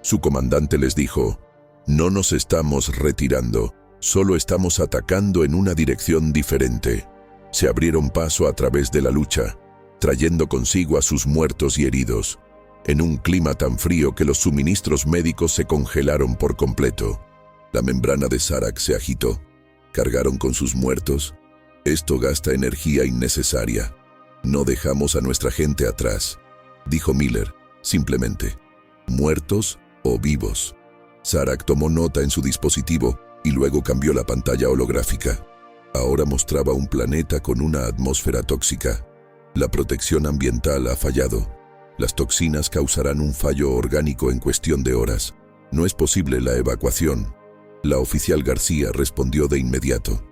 Su comandante les dijo, no nos estamos retirando, solo estamos atacando en una dirección diferente. Se abrieron paso a través de la lucha, trayendo consigo a sus muertos y heridos, en un clima tan frío que los suministros médicos se congelaron por completo. La membrana de Zarak se agitó. ¿Cargaron con sus muertos? Esto gasta energía innecesaria. No dejamos a nuestra gente atrás, dijo Miller, simplemente. ¿Muertos o vivos? Zarak tomó nota en su dispositivo y luego cambió la pantalla holográfica. Ahora mostraba un planeta con una atmósfera tóxica. La protección ambiental ha fallado. Las toxinas causarán un fallo orgánico en cuestión de horas. No es posible la evacuación. La oficial García respondió de inmediato.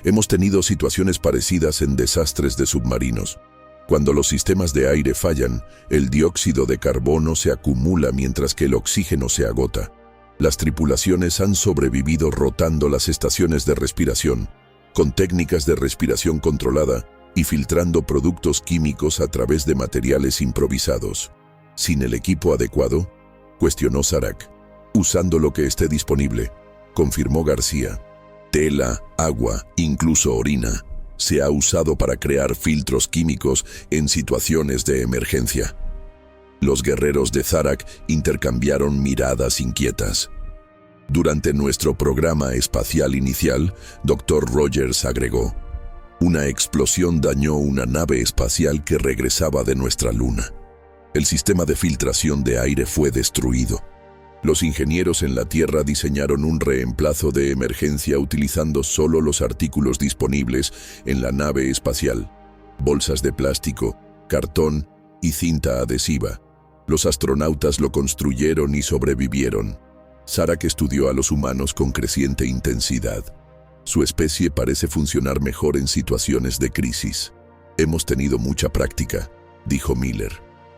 Hemos tenido situaciones parecidas en desastres de submarinos. Cuando los sistemas de aire fallan, el dióxido de carbono se acumula mientras que el oxígeno se agota. Las tripulaciones han sobrevivido rotando las estaciones de respiración, con técnicas de respiración controlada y filtrando productos químicos a través de materiales improvisados. ¿Sin el equipo adecuado?, cuestionó Zarak. Usando lo que esté disponible, confirmó García. Tela, agua, incluso orina, se ha usado para crear filtros químicos en situaciones de emergencia. Los guerreros de Zarak intercambiaron miradas inquietas. Durante nuestro programa espacial inicial, Dr. Rogers agregó: una explosión dañó una nave espacial que regresaba de nuestra luna. El sistema de filtración de aire fue destruido. Los ingenieros en la Tierra diseñaron un reemplazo de emergencia utilizando solo los artículos disponibles en la nave espacial: bolsas de plástico, cartón y cinta adhesiva. Los astronautas lo construyeron y sobrevivieron. Sarek estudió a los humanos con creciente intensidad. Su especie parece funcionar mejor en situaciones de crisis. Hemos tenido mucha práctica, dijo Miller.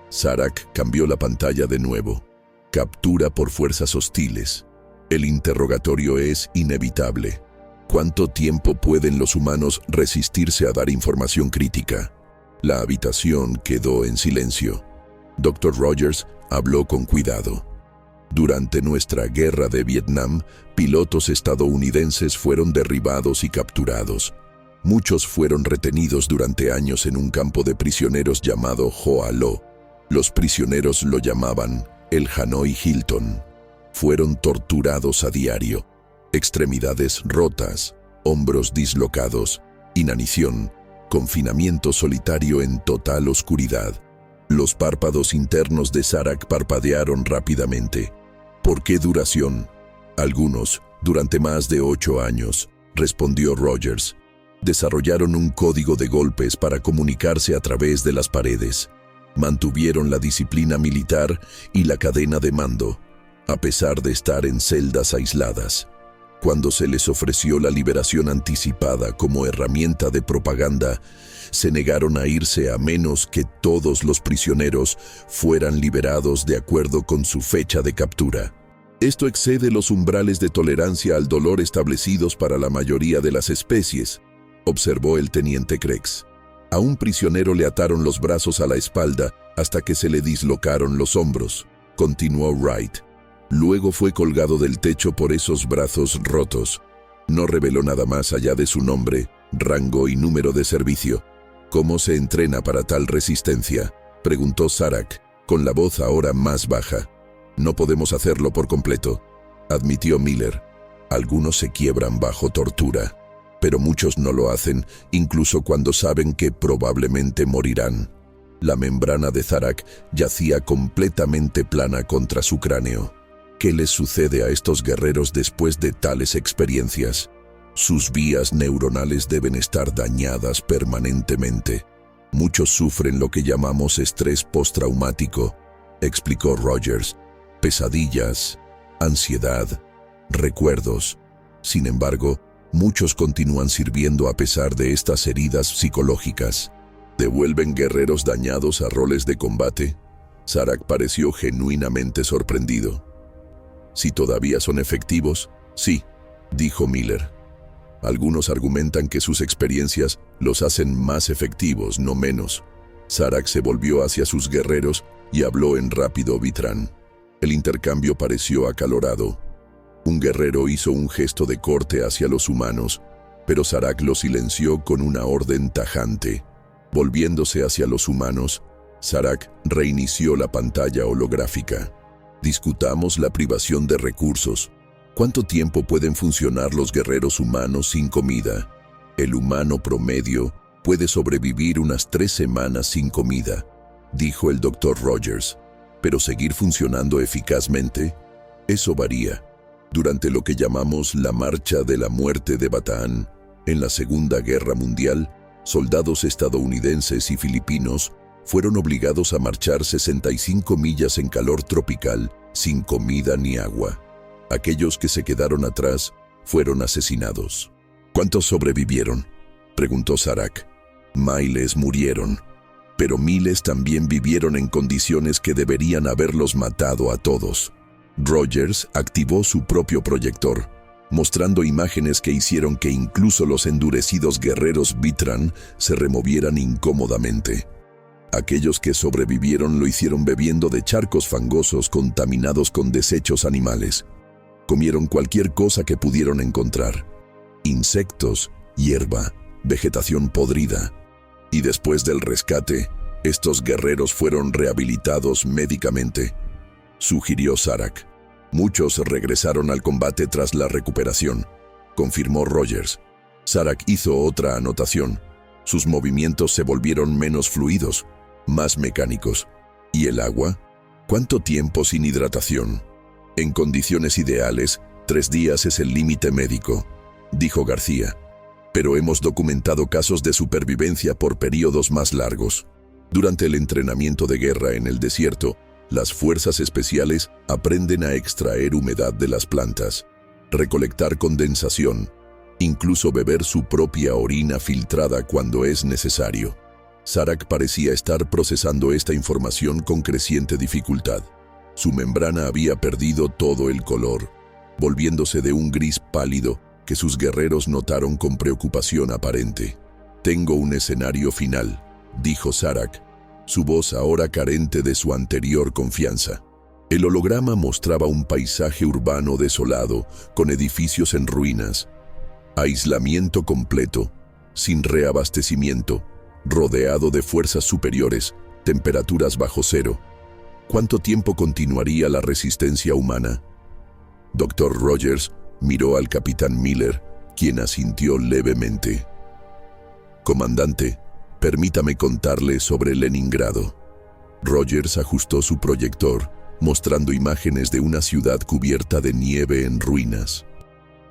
Sarek cambió la pantalla de nuevo. Captura por fuerzas hostiles. El interrogatorio es inevitable. ¿Cuánto tiempo pueden los humanos resistirse a dar información crítica? La habitación quedó en silencio. Dr. Rogers habló con cuidado. Durante nuestra guerra de Vietnam, pilotos estadounidenses fueron derribados y capturados. Muchos fueron retenidos durante años en un campo de prisioneros llamado Hoa Lo. Los prisioneros lo llamaban el Hanoi Hilton. Fueron torturados a diario. Extremidades rotas, hombros dislocados, inanición, confinamiento solitario en total oscuridad. Los párpados internos de Sarek parpadearon rápidamente. ¿Por qué duración? Algunos, durante más de 8 años, respondió Rogers. Desarrollaron un código de golpes para comunicarse a través de las paredes. Mantuvieron la disciplina militar y la cadena de mando, a pesar de estar en celdas aisladas. Cuando se les ofreció la liberación anticipada como herramienta de propaganda, se negaron a irse a menos que todos los prisioneros fueran liberados de acuerdo con su fecha de captura. Esto excede los umbrales de tolerancia al dolor establecidos para la mayoría de las especies, observó el teniente Krebs. A un prisionero le ataron los brazos a la espalda hasta que se le dislocaron los hombros, continuó Wright. Luego fue colgado del techo por esos brazos rotos. No reveló nada más allá de su nombre, rango y número de servicio. ¿Cómo se entrena para tal resistencia?, preguntó Sarek, con la voz ahora más baja. No podemos hacerlo por completo, admitió Miller. Algunos se quiebran bajo tortura, pero muchos no lo hacen, incluso cuando saben que probablemente morirán. La membrana de Sarek yacía completamente plana contra su cráneo. ¿Qué les sucede a estos guerreros después de tales experiencias? Sus vías neuronales deben estar dañadas permanentemente. Muchos sufren lo que llamamos estrés postraumático, explicó Rogers. Pesadillas, ansiedad, recuerdos. Sin embargo, muchos continúan sirviendo a pesar de estas heridas psicológicas. ¿Devuelven guerreros dañados a roles de combate? Sarek pareció genuinamente sorprendido. Si todavía son efectivos, sí, dijo Miller. Algunos argumentan que sus experiencias los hacen más efectivos, no menos. Sarek se volvió hacia sus guerreros y habló en rápido Vitrán. El intercambio pareció acalorado. Un guerrero hizo un gesto de corte hacia los humanos, pero Sarek lo silenció con una orden tajante. Volviéndose hacia los humanos, Sarek reinició la pantalla holográfica. Discutamos la privación de recursos. ¿Cuánto tiempo pueden funcionar los guerreros humanos sin comida? El humano promedio puede sobrevivir unas 3 semanas sin comida, dijo el Dr. Rogers. Pero seguir funcionando eficazmente, eso varía. Durante lo que llamamos la Marcha de la Muerte de Bataan, en la Segunda Guerra Mundial, soldados estadounidenses y filipinos fueron obligados a marchar 65 millas en calor tropical, sin comida ni agua. Aquellos que se quedaron atrás fueron asesinados. ¿Cuántos sobrevivieron?, preguntó Sarek. Miles murieron, pero miles también vivieron en condiciones que deberían haberlos matado a todos. Rogers activó su propio proyector, mostrando imágenes que hicieron que incluso los endurecidos guerreros Vitrán se removieran incómodamente. Aquellos que sobrevivieron lo hicieron bebiendo de charcos fangosos contaminados con desechos animales. Comieron cualquier cosa que pudieron encontrar: insectos, hierba, vegetación podrida. Y después del rescate, estos guerreros fueron rehabilitados médicamente, sugirió Sarek. Muchos regresaron al combate tras la recuperación, confirmó Rogers. Zarak hizo otra anotación. Sus movimientos se volvieron menos fluidos, más mecánicos. ¿Y el agua? ¿Cuánto tiempo sin hidratación? En condiciones ideales, 3 días es el límite médico, dijo García. Pero hemos documentado casos de supervivencia por periodos más largos. Durante el entrenamiento de guerra en el desierto, las fuerzas especiales aprenden a extraer humedad de las plantas, recolectar condensación, incluso beber su propia orina filtrada cuando es necesario. Zarak parecía estar procesando esta información con creciente dificultad. Su membrana había perdido todo el color, volviéndose de un gris pálido que sus guerreros notaron con preocupación aparente. «Tengo un escenario final», dijo Zarak, su voz ahora carente de su anterior confianza. El holograma mostraba un paisaje urbano desolado, con edificios en ruinas, aislamiento completo, sin reabastecimiento, rodeado de fuerzas superiores, temperaturas bajo cero. ¿Cuánto tiempo continuaría la resistencia humana? Dr. Rogers miró al capitán Miller, quien asintió levemente. «Comandante, permítame contarle sobre Leningrado». Rogers ajustó su proyector, mostrando imágenes de una ciudad cubierta de nieve en ruinas.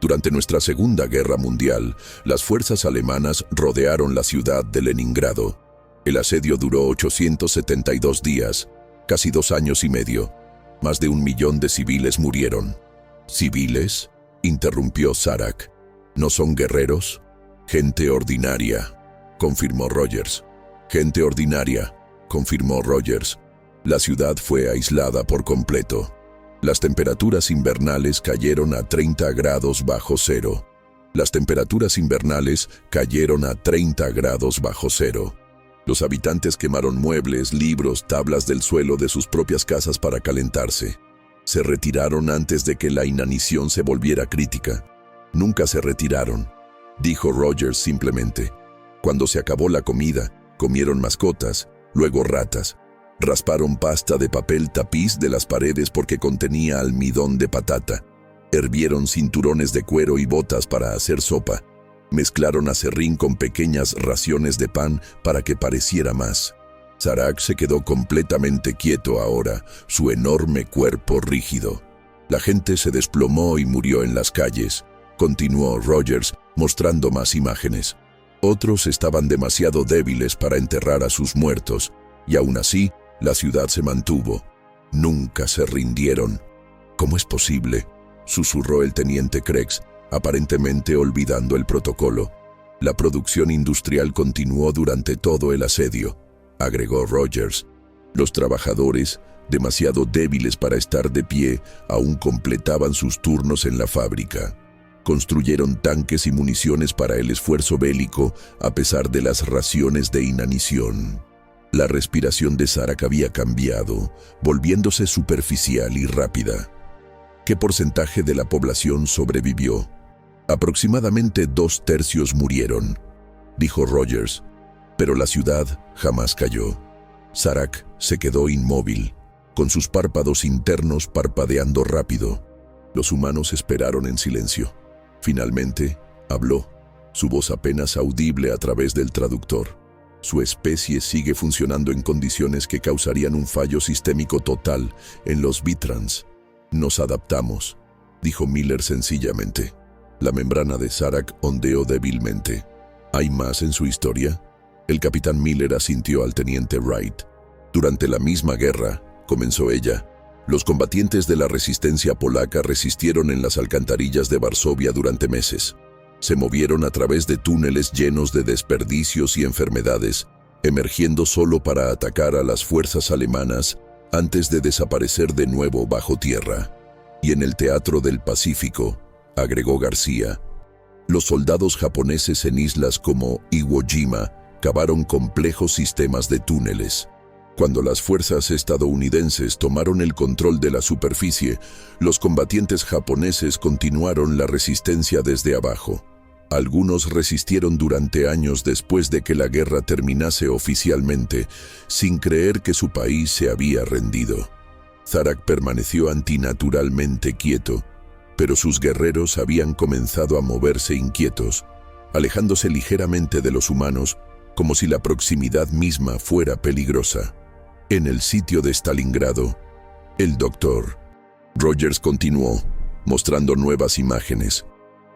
Durante nuestra Segunda Guerra Mundial, las fuerzas alemanas rodearon la ciudad de Leningrado. El asedio duró 872 días, casi 2 años y medio. Más de 1 millón de civiles murieron. ¿Civiles?, interrumpió Zarak. ¿No son guerreros? Gente ordinaria, confirmó Rogers. Gente ordinaria, confirmó Rogers. La ciudad fue aislada por completo. Las temperaturas invernales cayeron a 30 grados bajo cero. Las temperaturas invernales cayeron a 30 grados bajo cero. Los habitantes quemaron muebles, libros, tablas del suelo de sus propias casas para calentarse. Se retiraron antes de que la inanición se volviera crítica. Nunca se retiraron, dijo Rogers simplemente. Cuando se acabó la comida, comieron mascotas, luego ratas. Rasparon pasta de papel tapiz de las paredes porque contenía almidón de patata. Hervieron cinturones de cuero y botas para hacer sopa. Mezclaron aserrín con pequeñas raciones de pan para que pareciera más. Zarak se quedó completamente quieto ahora, su enorme cuerpo rígido. La gente se desplomó y murió en las calles, continuó Rogers, mostrando más imágenes. Otros estaban demasiado débiles para enterrar a sus muertos, y aún así, la ciudad se mantuvo. Nunca se rindieron. ¿Cómo es posible?, susurró el teniente Krebs, aparentemente olvidando el protocolo. La producción industrial continuó durante todo el asedio, agregó Rogers. Los trabajadores, demasiado débiles para estar de pie, aún completaban sus turnos en la fábrica. Construyeron tanques y municiones para el esfuerzo bélico a pesar de las raciones de inanición. La respiración de Zarak había cambiado, volviéndose superficial y rápida. ¿Qué porcentaje de la población sobrevivió? Aproximadamente 2/3 murieron, dijo Rogers, pero la ciudad jamás cayó. Zarak se quedó inmóvil, con sus párpados internos parpadeando rápido. Los humanos esperaron en silencio. Finalmente, habló, su voz apenas audible a través del traductor. Su especie sigue funcionando en condiciones que causarían un fallo sistémico total en los Vitrans. Nos adaptamos, dijo Miller sencillamente. La membrana de Zarak ondeó débilmente. ¿Hay más en su historia? El capitán Miller asintió al teniente Wright. Durante la misma guerra, comenzó ella, los combatientes de la resistencia polaca resistieron en las alcantarillas de Varsovia durante meses. Se movieron a través de túneles llenos de desperdicios y enfermedades, emergiendo solo para atacar a las fuerzas alemanas antes de desaparecer de nuevo bajo tierra. Y en el teatro del Pacífico, agregó García, los soldados japoneses en islas como Iwo Jima cavaron complejos sistemas de túneles. Cuando las fuerzas estadounidenses tomaron el control de la superficie, los combatientes japoneses continuaron la resistencia desde abajo. Algunos resistieron durante años después de que la guerra terminase oficialmente, sin creer que su país se había rendido. Zarak permaneció antinaturalmente quieto, pero sus guerreros habían comenzado a moverse inquietos, alejándose ligeramente de los humanos, como si la proximidad misma fuera peligrosa. En el sitio de Stalingrado, el Dr. Rogers continuó, mostrando nuevas imágenes.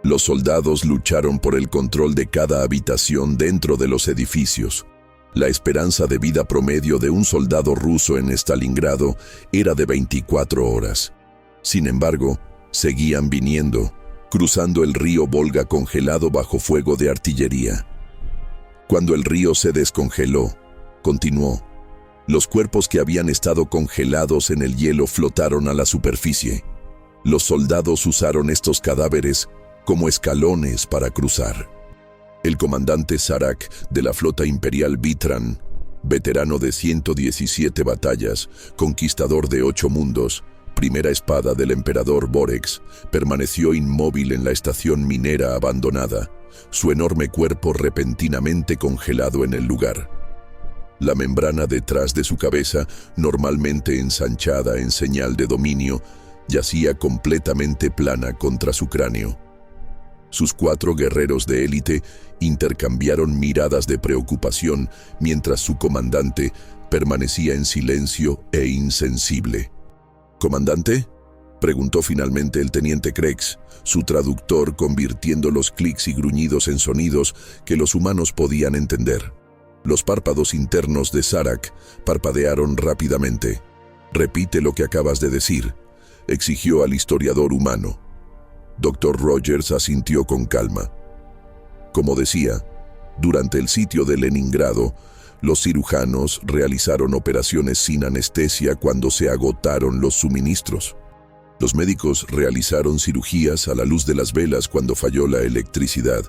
Los soldados lucharon por el control de cada habitación dentro de los edificios. La esperanza de vida promedio de un soldado ruso en Stalingrado era de 24 horas. Sin embargo, seguían viniendo, cruzando el río Volga congelado bajo fuego de artillería. Cuando el río se descongeló, continuó, los cuerpos que habían estado congelados en el hielo flotaron a la superficie. Los soldados usaron estos cadáveres como escalones para cruzar. El comandante Zarak de la flota imperial Vitran, veterano de 117 batallas, conquistador de 8 mundos, primera espada del emperador Borex, permaneció inmóvil en la estación minera abandonada, su enorme cuerpo repentinamente congelado en el lugar. La membrana detrás de su cabeza, normalmente ensanchada en señal de dominio, yacía completamente plana contra su cráneo. Sus 4 guerreros de élite intercambiaron miradas de preocupación mientras su comandante permanecía en silencio e insensible. «¿Comandante?», preguntó finalmente el teniente Krex, su traductor convirtiendo los clics y gruñidos en sonidos que los humanos podían entender. Los párpados internos de Zarak parpadearon rápidamente. «Repite lo que acabas de decir», exigió al historiador humano. Dr. Rogers asintió con calma. Como decía, durante el sitio de Leningrado, los cirujanos realizaron operaciones sin anestesia cuando se agotaron los suministros. Los médicos realizaron cirugías a la luz de las velas cuando falló la electricidad.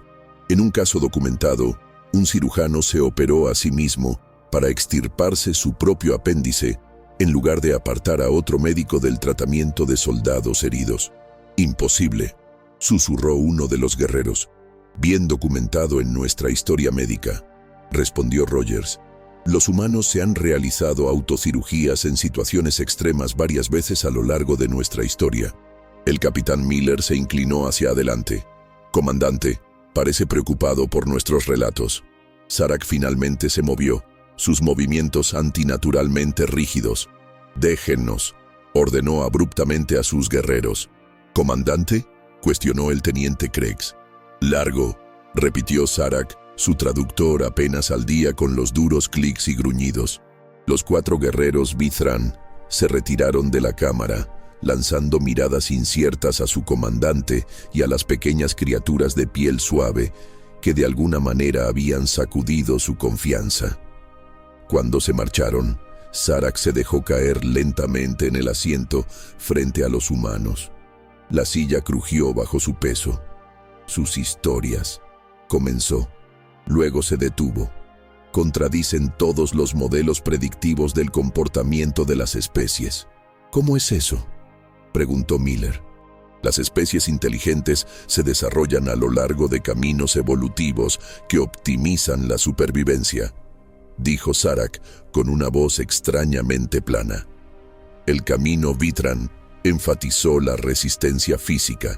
En un caso documentado, un cirujano se operó a sí mismo para extirparse su propio apéndice en lugar de apartar a otro médico del tratamiento de soldados heridos. «Imposible», susurró uno de los guerreros. «Bien documentado en nuestra historia médica», respondió Rogers. «Los humanos se han realizado autocirugías en situaciones extremas varias veces a lo largo de nuestra historia». El capitán Miller se inclinó hacia adelante. «Comandante, parece preocupado por nuestros relatos». Zarak finalmente se movió, sus movimientos antinaturalmente rígidos. «Déjennos», ordenó abruptamente a sus guerreros. «¿Comandante?», cuestionó el teniente Krex. «Largo», repitió Zarak, su traductor apenas al día con los duros clics y gruñidos. Los 4 guerreros Vitran se retiraron de la cámara, lanzando miradas inciertas a su comandante y a las pequeñas criaturas de piel suave que de alguna manera habían sacudido su confianza. Cuando se marcharon, Zarak se dejó caer lentamente en el asiento frente a los humanos. La silla crujió bajo su peso. «Sus historias», comenzó. Luego se detuvo. «Contradicen todos los modelos predictivos del comportamiento de las especies». «¿Cómo es eso?», preguntó Miller. «Las especies inteligentes se desarrollan a lo largo de caminos evolutivos que optimizan la supervivencia», dijo Zarak con una voz extrañamente plana. El camino Vitran enfatizó la resistencia física.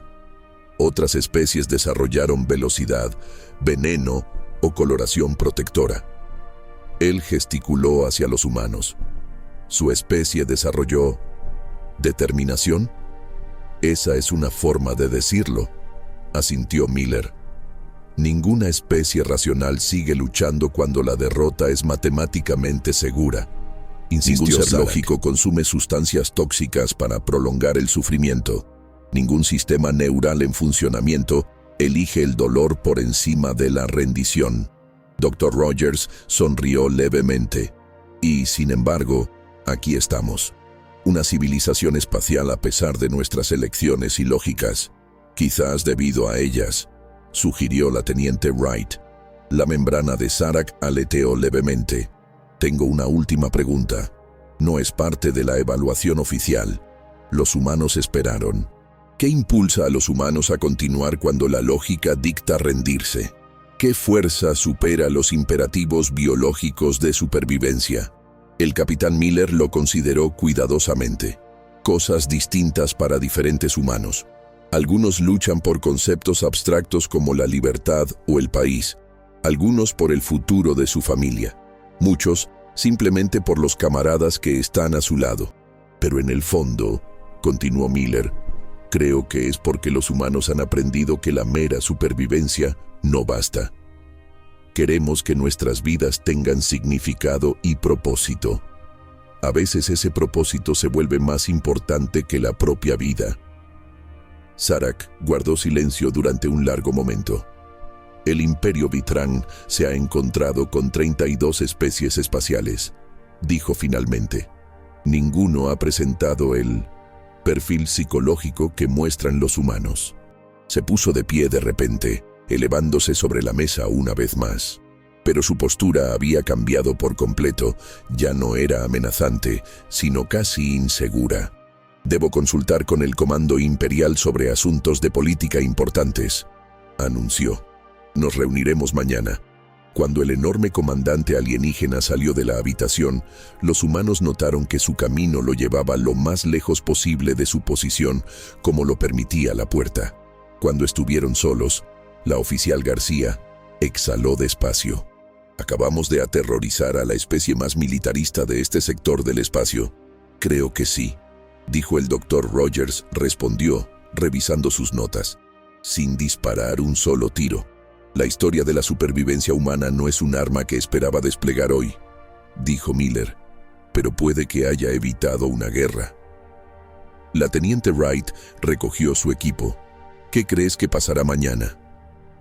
Otras especies desarrollaron velocidad, veneno o coloración protectora. Él gesticuló hacia los humanos. ¿Su especie desarrolló determinación? Esa es una forma de decirlo, asintió Miller. Ninguna especie racional sigue luchando cuando la derrota es matemáticamente segura. Insistió Ningún ser Zarak. Lógico consume sustancias tóxicas para prolongar el sufrimiento. Ningún sistema neural en funcionamiento elige el dolor por encima de la rendición. Dr. Rogers sonrió levemente. Y, sin embargo, aquí estamos. Una civilización espacial a pesar de nuestras elecciones ilógicas. Quizás debido a ellas, sugirió la teniente Wright. La membrana de Zarak aleteó levemente. Tengo una última pregunta. No es parte de la evaluación oficial. Los humanos esperaron. ¿Qué impulsa a los humanos a continuar cuando la lógica dicta rendirse? ¿Qué fuerza supera los imperativos biológicos de supervivencia? El capitán Miller lo consideró cuidadosamente. cosas distintas para diferentes humanos. Algunos luchan por conceptos abstractos como la libertad o el país, algunos por el futuro de su familia, muchos simplemente por los camaradas que están a su lado. Pero en el fondo, continuó Miller, creo que es porque los humanos han aprendido que la mera supervivencia no basta. Queremos que nuestras vidas tengan significado y propósito. A veces ese propósito se vuelve más importante que la propia vida. Zarak guardó silencio durante un largo momento. El Imperio Vitrán se ha encontrado con 32 especies espaciales, dijo finalmente. Ninguno ha presentado el perfil psicológico que muestran los humanos. Se puso de pie de repente, elevándose sobre la mesa una vez más. Pero su postura había cambiado por completo, ya no era amenazante, sino casi insegura. Debo consultar con el Comando Imperial sobre asuntos de política importantes, anunció. Nos reuniremos mañana. Cuando el enorme comandante alienígena salió de la habitación, los humanos notaron que su camino lo llevaba lo más lejos posible de su posición, como lo permitía la puerta. Cuando estuvieron solos, la oficial García exhaló despacio. ¿Acabamos de aterrorizar a la especie más militarista de este sector del espacio? Creo que sí, dijo el Dr. Rogers, respondió, revisando sus notas, sin disparar un solo tiro. La historia de la supervivencia humana no es un arma que esperaba desplegar hoy, dijo Miller, pero puede que haya evitado una guerra. La teniente Wright recogió su equipo. ¿Qué crees que pasará mañana?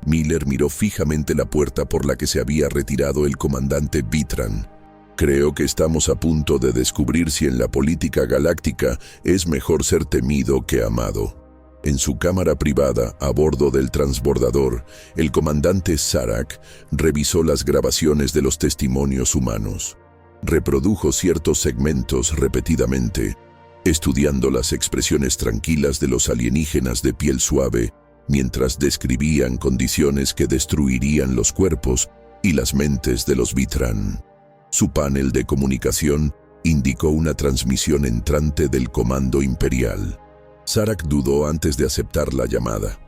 Miller miró fijamente la puerta por la que se había retirado el comandante Vitrán. Creo que estamos a punto de descubrir si en la política galáctica es mejor ser temido que amado. En su cámara privada, a bordo del transbordador, el comandante Zarak revisó las grabaciones de los testimonios humanos. Reprodujo ciertos segmentos repetidamente, estudiando las expresiones tranquilas de los alienígenas de piel suave, mientras describían condiciones que destruirían los cuerpos y las mentes de los Vitrán. Su panel de comunicación indicó una transmisión entrante del Comando Imperial. Zarak dudó antes de aceptar la llamada.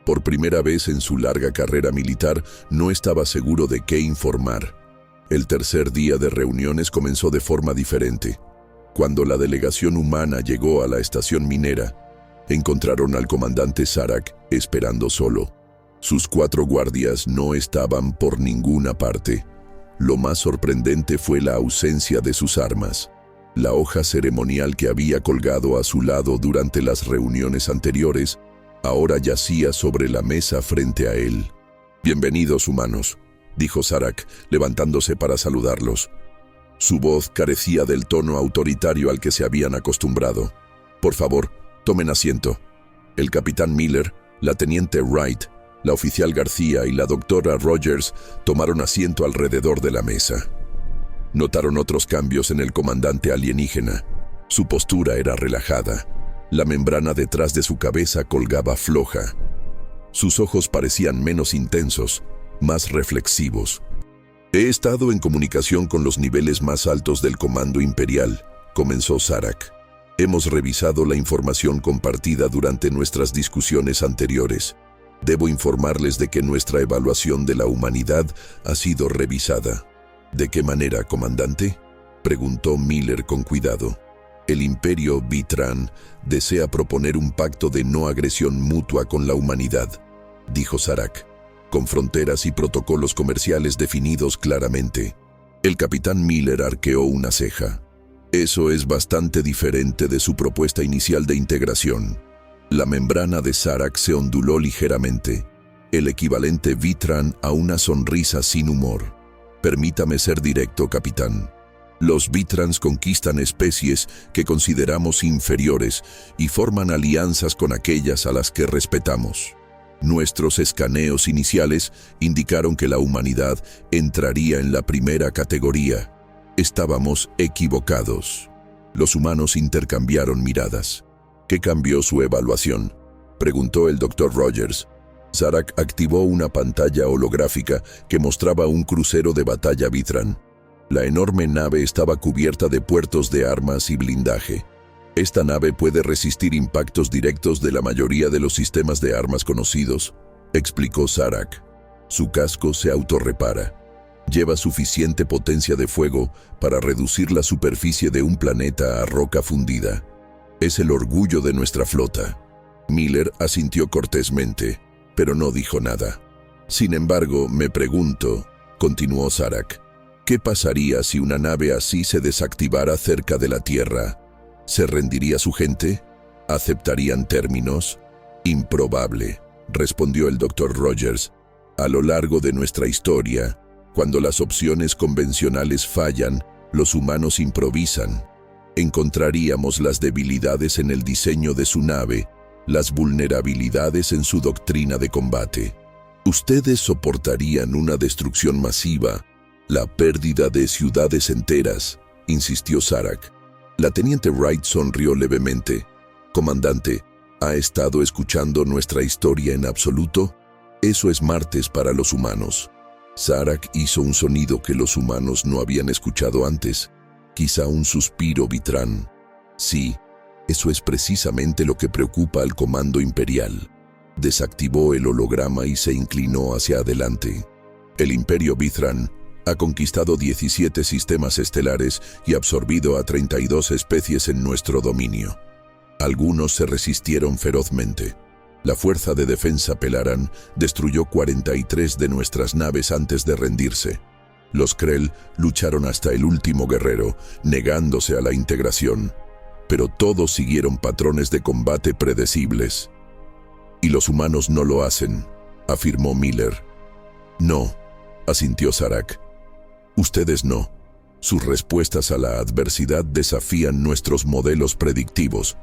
Por primera vez en su larga carrera militar, no estaba seguro de qué informar. El tercer día de reuniones comenzó de forma diferente. Cuando la delegación humana llegó a la estación minera, encontraron al comandante Zarak esperando solo. Sus 4 guardias no estaban por ninguna parte. Lo más sorprendente fue la ausencia de sus armas. La hoja ceremonial que había colgado a su lado durante las reuniones anteriores ahora yacía sobre la mesa frente a él. «Bienvenidos, humanos», dijo Zarak, levantándose para saludarlos. Su voz carecía del tono autoritario al que se habían acostumbrado. «Por favor, tomen asiento». El capitán Miller, la teniente Wright, la oficial García y la doctora Rogers tomaron asiento alrededor de la mesa. Notaron otros cambios en el comandante alienígena. Su postura era relajada. La membrana detrás de su cabeza colgaba floja. Sus ojos parecían menos intensos, más reflexivos. «He estado en comunicación con los niveles más altos del Comando Imperial», comenzó Zarak. «Hemos revisado la información compartida durante nuestras discusiones anteriores. Debo informarles de que nuestra evaluación de la humanidad ha sido revisada». «¿De qué manera, comandante?», preguntó Miller con cuidado. «El Imperio Vitrán desea proponer un pacto de no agresión mutua con la humanidad», dijo Zarak, «con fronteras y protocolos comerciales definidos claramente». El capitán Miller arqueó una ceja. «Eso es bastante diferente de su propuesta inicial de integración». La membrana de Zarak se onduló ligeramente, el equivalente Vitrán a una sonrisa sin humor. «Permítame ser directo, capitán. Los Vitrans conquistan especies que consideramos inferiores y forman alianzas con aquellas a las que respetamos. Nuestros escaneos iniciales indicaron que la humanidad entraría en la primera categoría. Estábamos equivocados». Los humanos intercambiaron miradas. «¿Qué cambió su evaluación?», preguntó el Dr. Rogers. Zarak activó una pantalla holográfica que mostraba un crucero de batalla Vitrán. La enorme nave estaba cubierta de puertos de armas y blindaje. Esta nave puede resistir impactos directos de la mayoría de los sistemas de armas conocidos, explicó Zarak. Su casco se autorrepara. Lleva suficiente potencia de fuego para reducir la superficie de un planeta a roca fundida. Es el orgullo de nuestra flota. Miller asintió cortésmente, pero no dijo nada. Sin embargo, me pregunto, continuó Zarak, ¿qué pasaría si una nave así se desactivara cerca de la Tierra? ¿Se rendiría su gente? ¿Aceptarían términos? Improbable, respondió el Dr. Rogers. A lo largo de nuestra historia, cuando las opciones convencionales fallan, los humanos improvisan. Encontraríamos las debilidades en el diseño de su nave, las vulnerabilidades en su doctrina de combate. Ustedes soportarían una destrucción masiva, la pérdida de ciudades enteras, insistió Zarak. La teniente Wright sonrió levemente. Comandante, ¿ha estado escuchando nuestra historia en absoluto? Eso es martes para los humanos. Zarak hizo un sonido que los humanos no habían escuchado antes. Quizá un suspiro Vitrán. Sí, eso es precisamente lo que preocupa al comando imperial. Desactivó el holograma y se inclinó hacia adelante. El Imperio Vitrán ha conquistado 17 sistemas estelares y absorbido a 32 especies en nuestro dominio. Algunos se resistieron ferozmente. La Fuerza de Defensa Pelaran destruyó 43 de nuestras naves antes de rendirse. Los Krell lucharon hasta el último guerrero, negándose a la integración. Pero todos siguieron patrones de combate predecibles. Y los humanos no lo hacen, afirmó Miller. No, asintió Zarak. Ustedes no. Sus respuestas a la adversidad desafían nuestros modelos predictivos.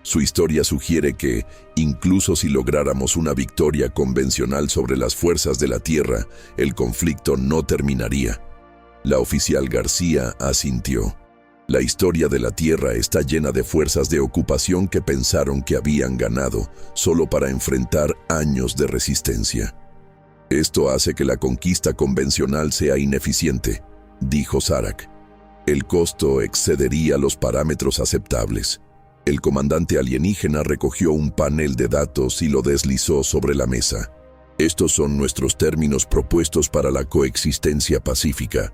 Su historia sugiere que, incluso si lográramos una victoria convencional sobre las fuerzas de la Tierra, el conflicto no terminaría. La oficial García asintió. La historia de la Tierra está llena de fuerzas de ocupación que pensaron que habían ganado solo para enfrentar años de resistencia. Esto hace que la conquista convencional sea ineficiente, dijo Zarak. El costo excedería los parámetros aceptables. El comandante alienígena recogió un panel de datos y lo deslizó sobre la mesa. Estos son nuestros términos propuestos para la coexistencia pacífica.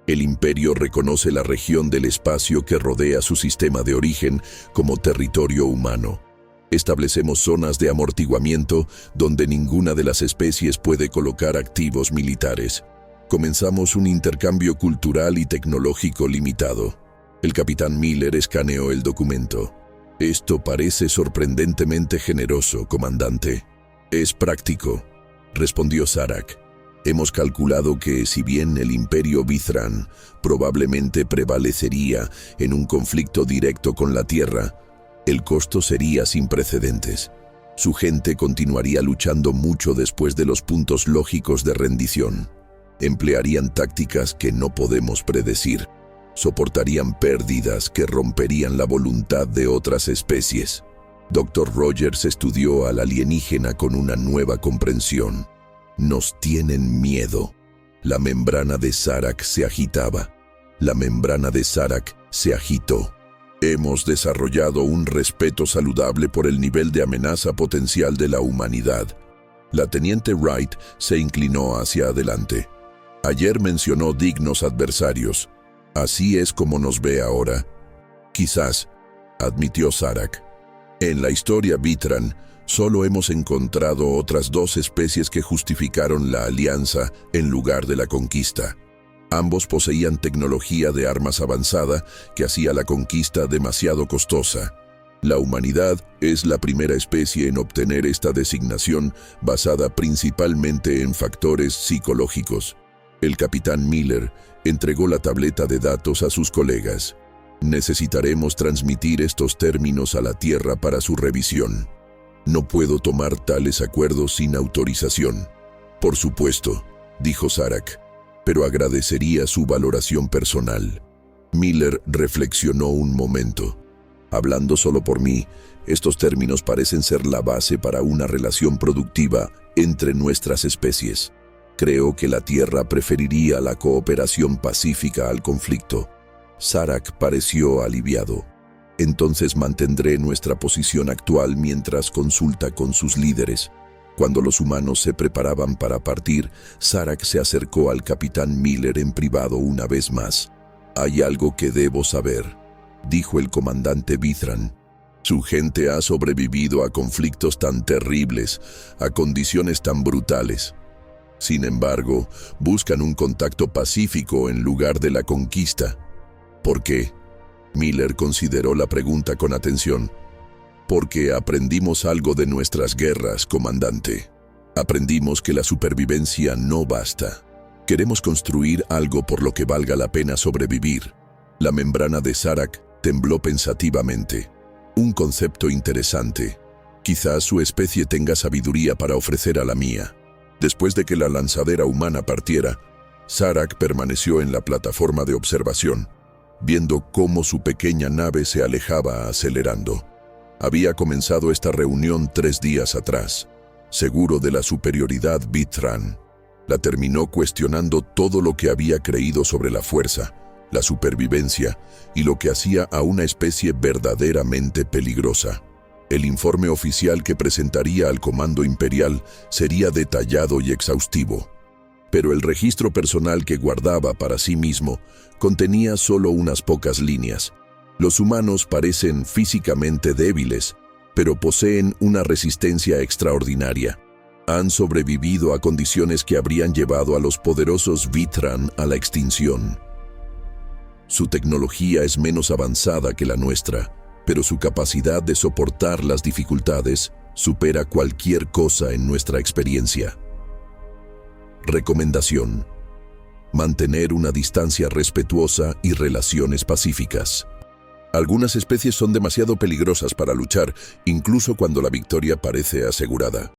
El Imperio reconoce la región del espacio que rodea su sistema de origen como territorio humano. Establecemos zonas de amortiguamiento donde ninguna de las especies puede colocar activos militares. Comenzamos un intercambio cultural y tecnológico limitado. El capitán Miller escaneó el documento. Esto parece sorprendentemente generoso, comandante. Es práctico, respondió Zarak. Hemos calculado que, si bien el Imperio Vitrán probablemente prevalecería en un conflicto directo con la Tierra, el costo sería sin precedentes. Su gente continuaría luchando mucho después de los puntos lógicos de rendición. Emplearían tácticas que no podemos predecir. Soportarían pérdidas que romperían la voluntad de otras especies. Dr. Rogers estudió al alienígena con una nueva comprensión. Nos tienen miedo. La membrana de Zarak se agitaba. La membrana de Zarak se agitó. Hemos desarrollado un respeto saludable por el nivel de amenaza potencial de la humanidad. La teniente Wright se inclinó hacia adelante. Ayer mencionó dignos adversarios. Así es como nos ve ahora. Quizás, admitió Zarak. En la historia Vitrán, solo hemos encontrado otras 2 especies que justificaron la alianza en lugar de la conquista. Ambos poseían tecnología de armas avanzada que hacía la conquista demasiado costosa. La humanidad es la primera especie en obtener esta designación basada principalmente en factores psicológicos. El capitán Miller entregó la tableta de datos a sus colegas. Necesitaremos transmitir estos términos a la Tierra para su revisión. No puedo tomar tales acuerdos sin autorización. Por supuesto, dijo Zarak, pero agradecería su valoración personal. Miller reflexionó un momento. Hablando solo por mí, estos términos parecen ser la base para una relación productiva entre nuestras especies. Creo que la Tierra preferiría la cooperación pacífica al conflicto. Zarak pareció aliviado. Entonces mantendré nuestra posición actual mientras consulta con sus líderes. Cuando los humanos se preparaban para partir, Zarak se acercó al capitán Miller en privado una vez más. «Hay algo que debo saber», dijo el comandante Vithran. «Su gente ha sobrevivido a conflictos tan terribles, a condiciones tan brutales. Sin embargo, buscan un contacto pacífico en lugar de la conquista. ¿Por qué?». Miller consideró la pregunta con atención. «Porque aprendimos algo de nuestras guerras, comandante. Aprendimos que la supervivencia no basta. Queremos construir algo por lo que valga la pena sobrevivir». La membrana de Zarak tembló pensativamente. «Un concepto interesante. Quizás su especie tenga sabiduría para ofrecer a la mía». Después de que la lanzadera humana partiera, Zarak permaneció en la plataforma de observación, viendo cómo su pequeña nave se alejaba acelerando. Había comenzado esta reunión 3 días atrás, seguro de la superioridad Vithran. La terminó cuestionando todo lo que había creído sobre la fuerza, la supervivencia y lo que hacía a una especie verdaderamente peligrosa. El informe oficial que presentaría al Comando Imperial sería detallado y exhaustivo, pero el registro personal que guardaba para sí mismo contenía solo unas pocas líneas. Los humanos parecen físicamente débiles, pero poseen una resistencia extraordinaria. Han sobrevivido a condiciones que habrían llevado a los poderosos Vithran a la extinción. Su tecnología es menos avanzada que la nuestra, pero su capacidad de soportar las dificultades supera cualquier cosa en nuestra experiencia. Recomendación: mantener una distancia respetuosa y relaciones pacíficas. Algunas especies son demasiado peligrosas para luchar, incluso cuando la victoria parece asegurada.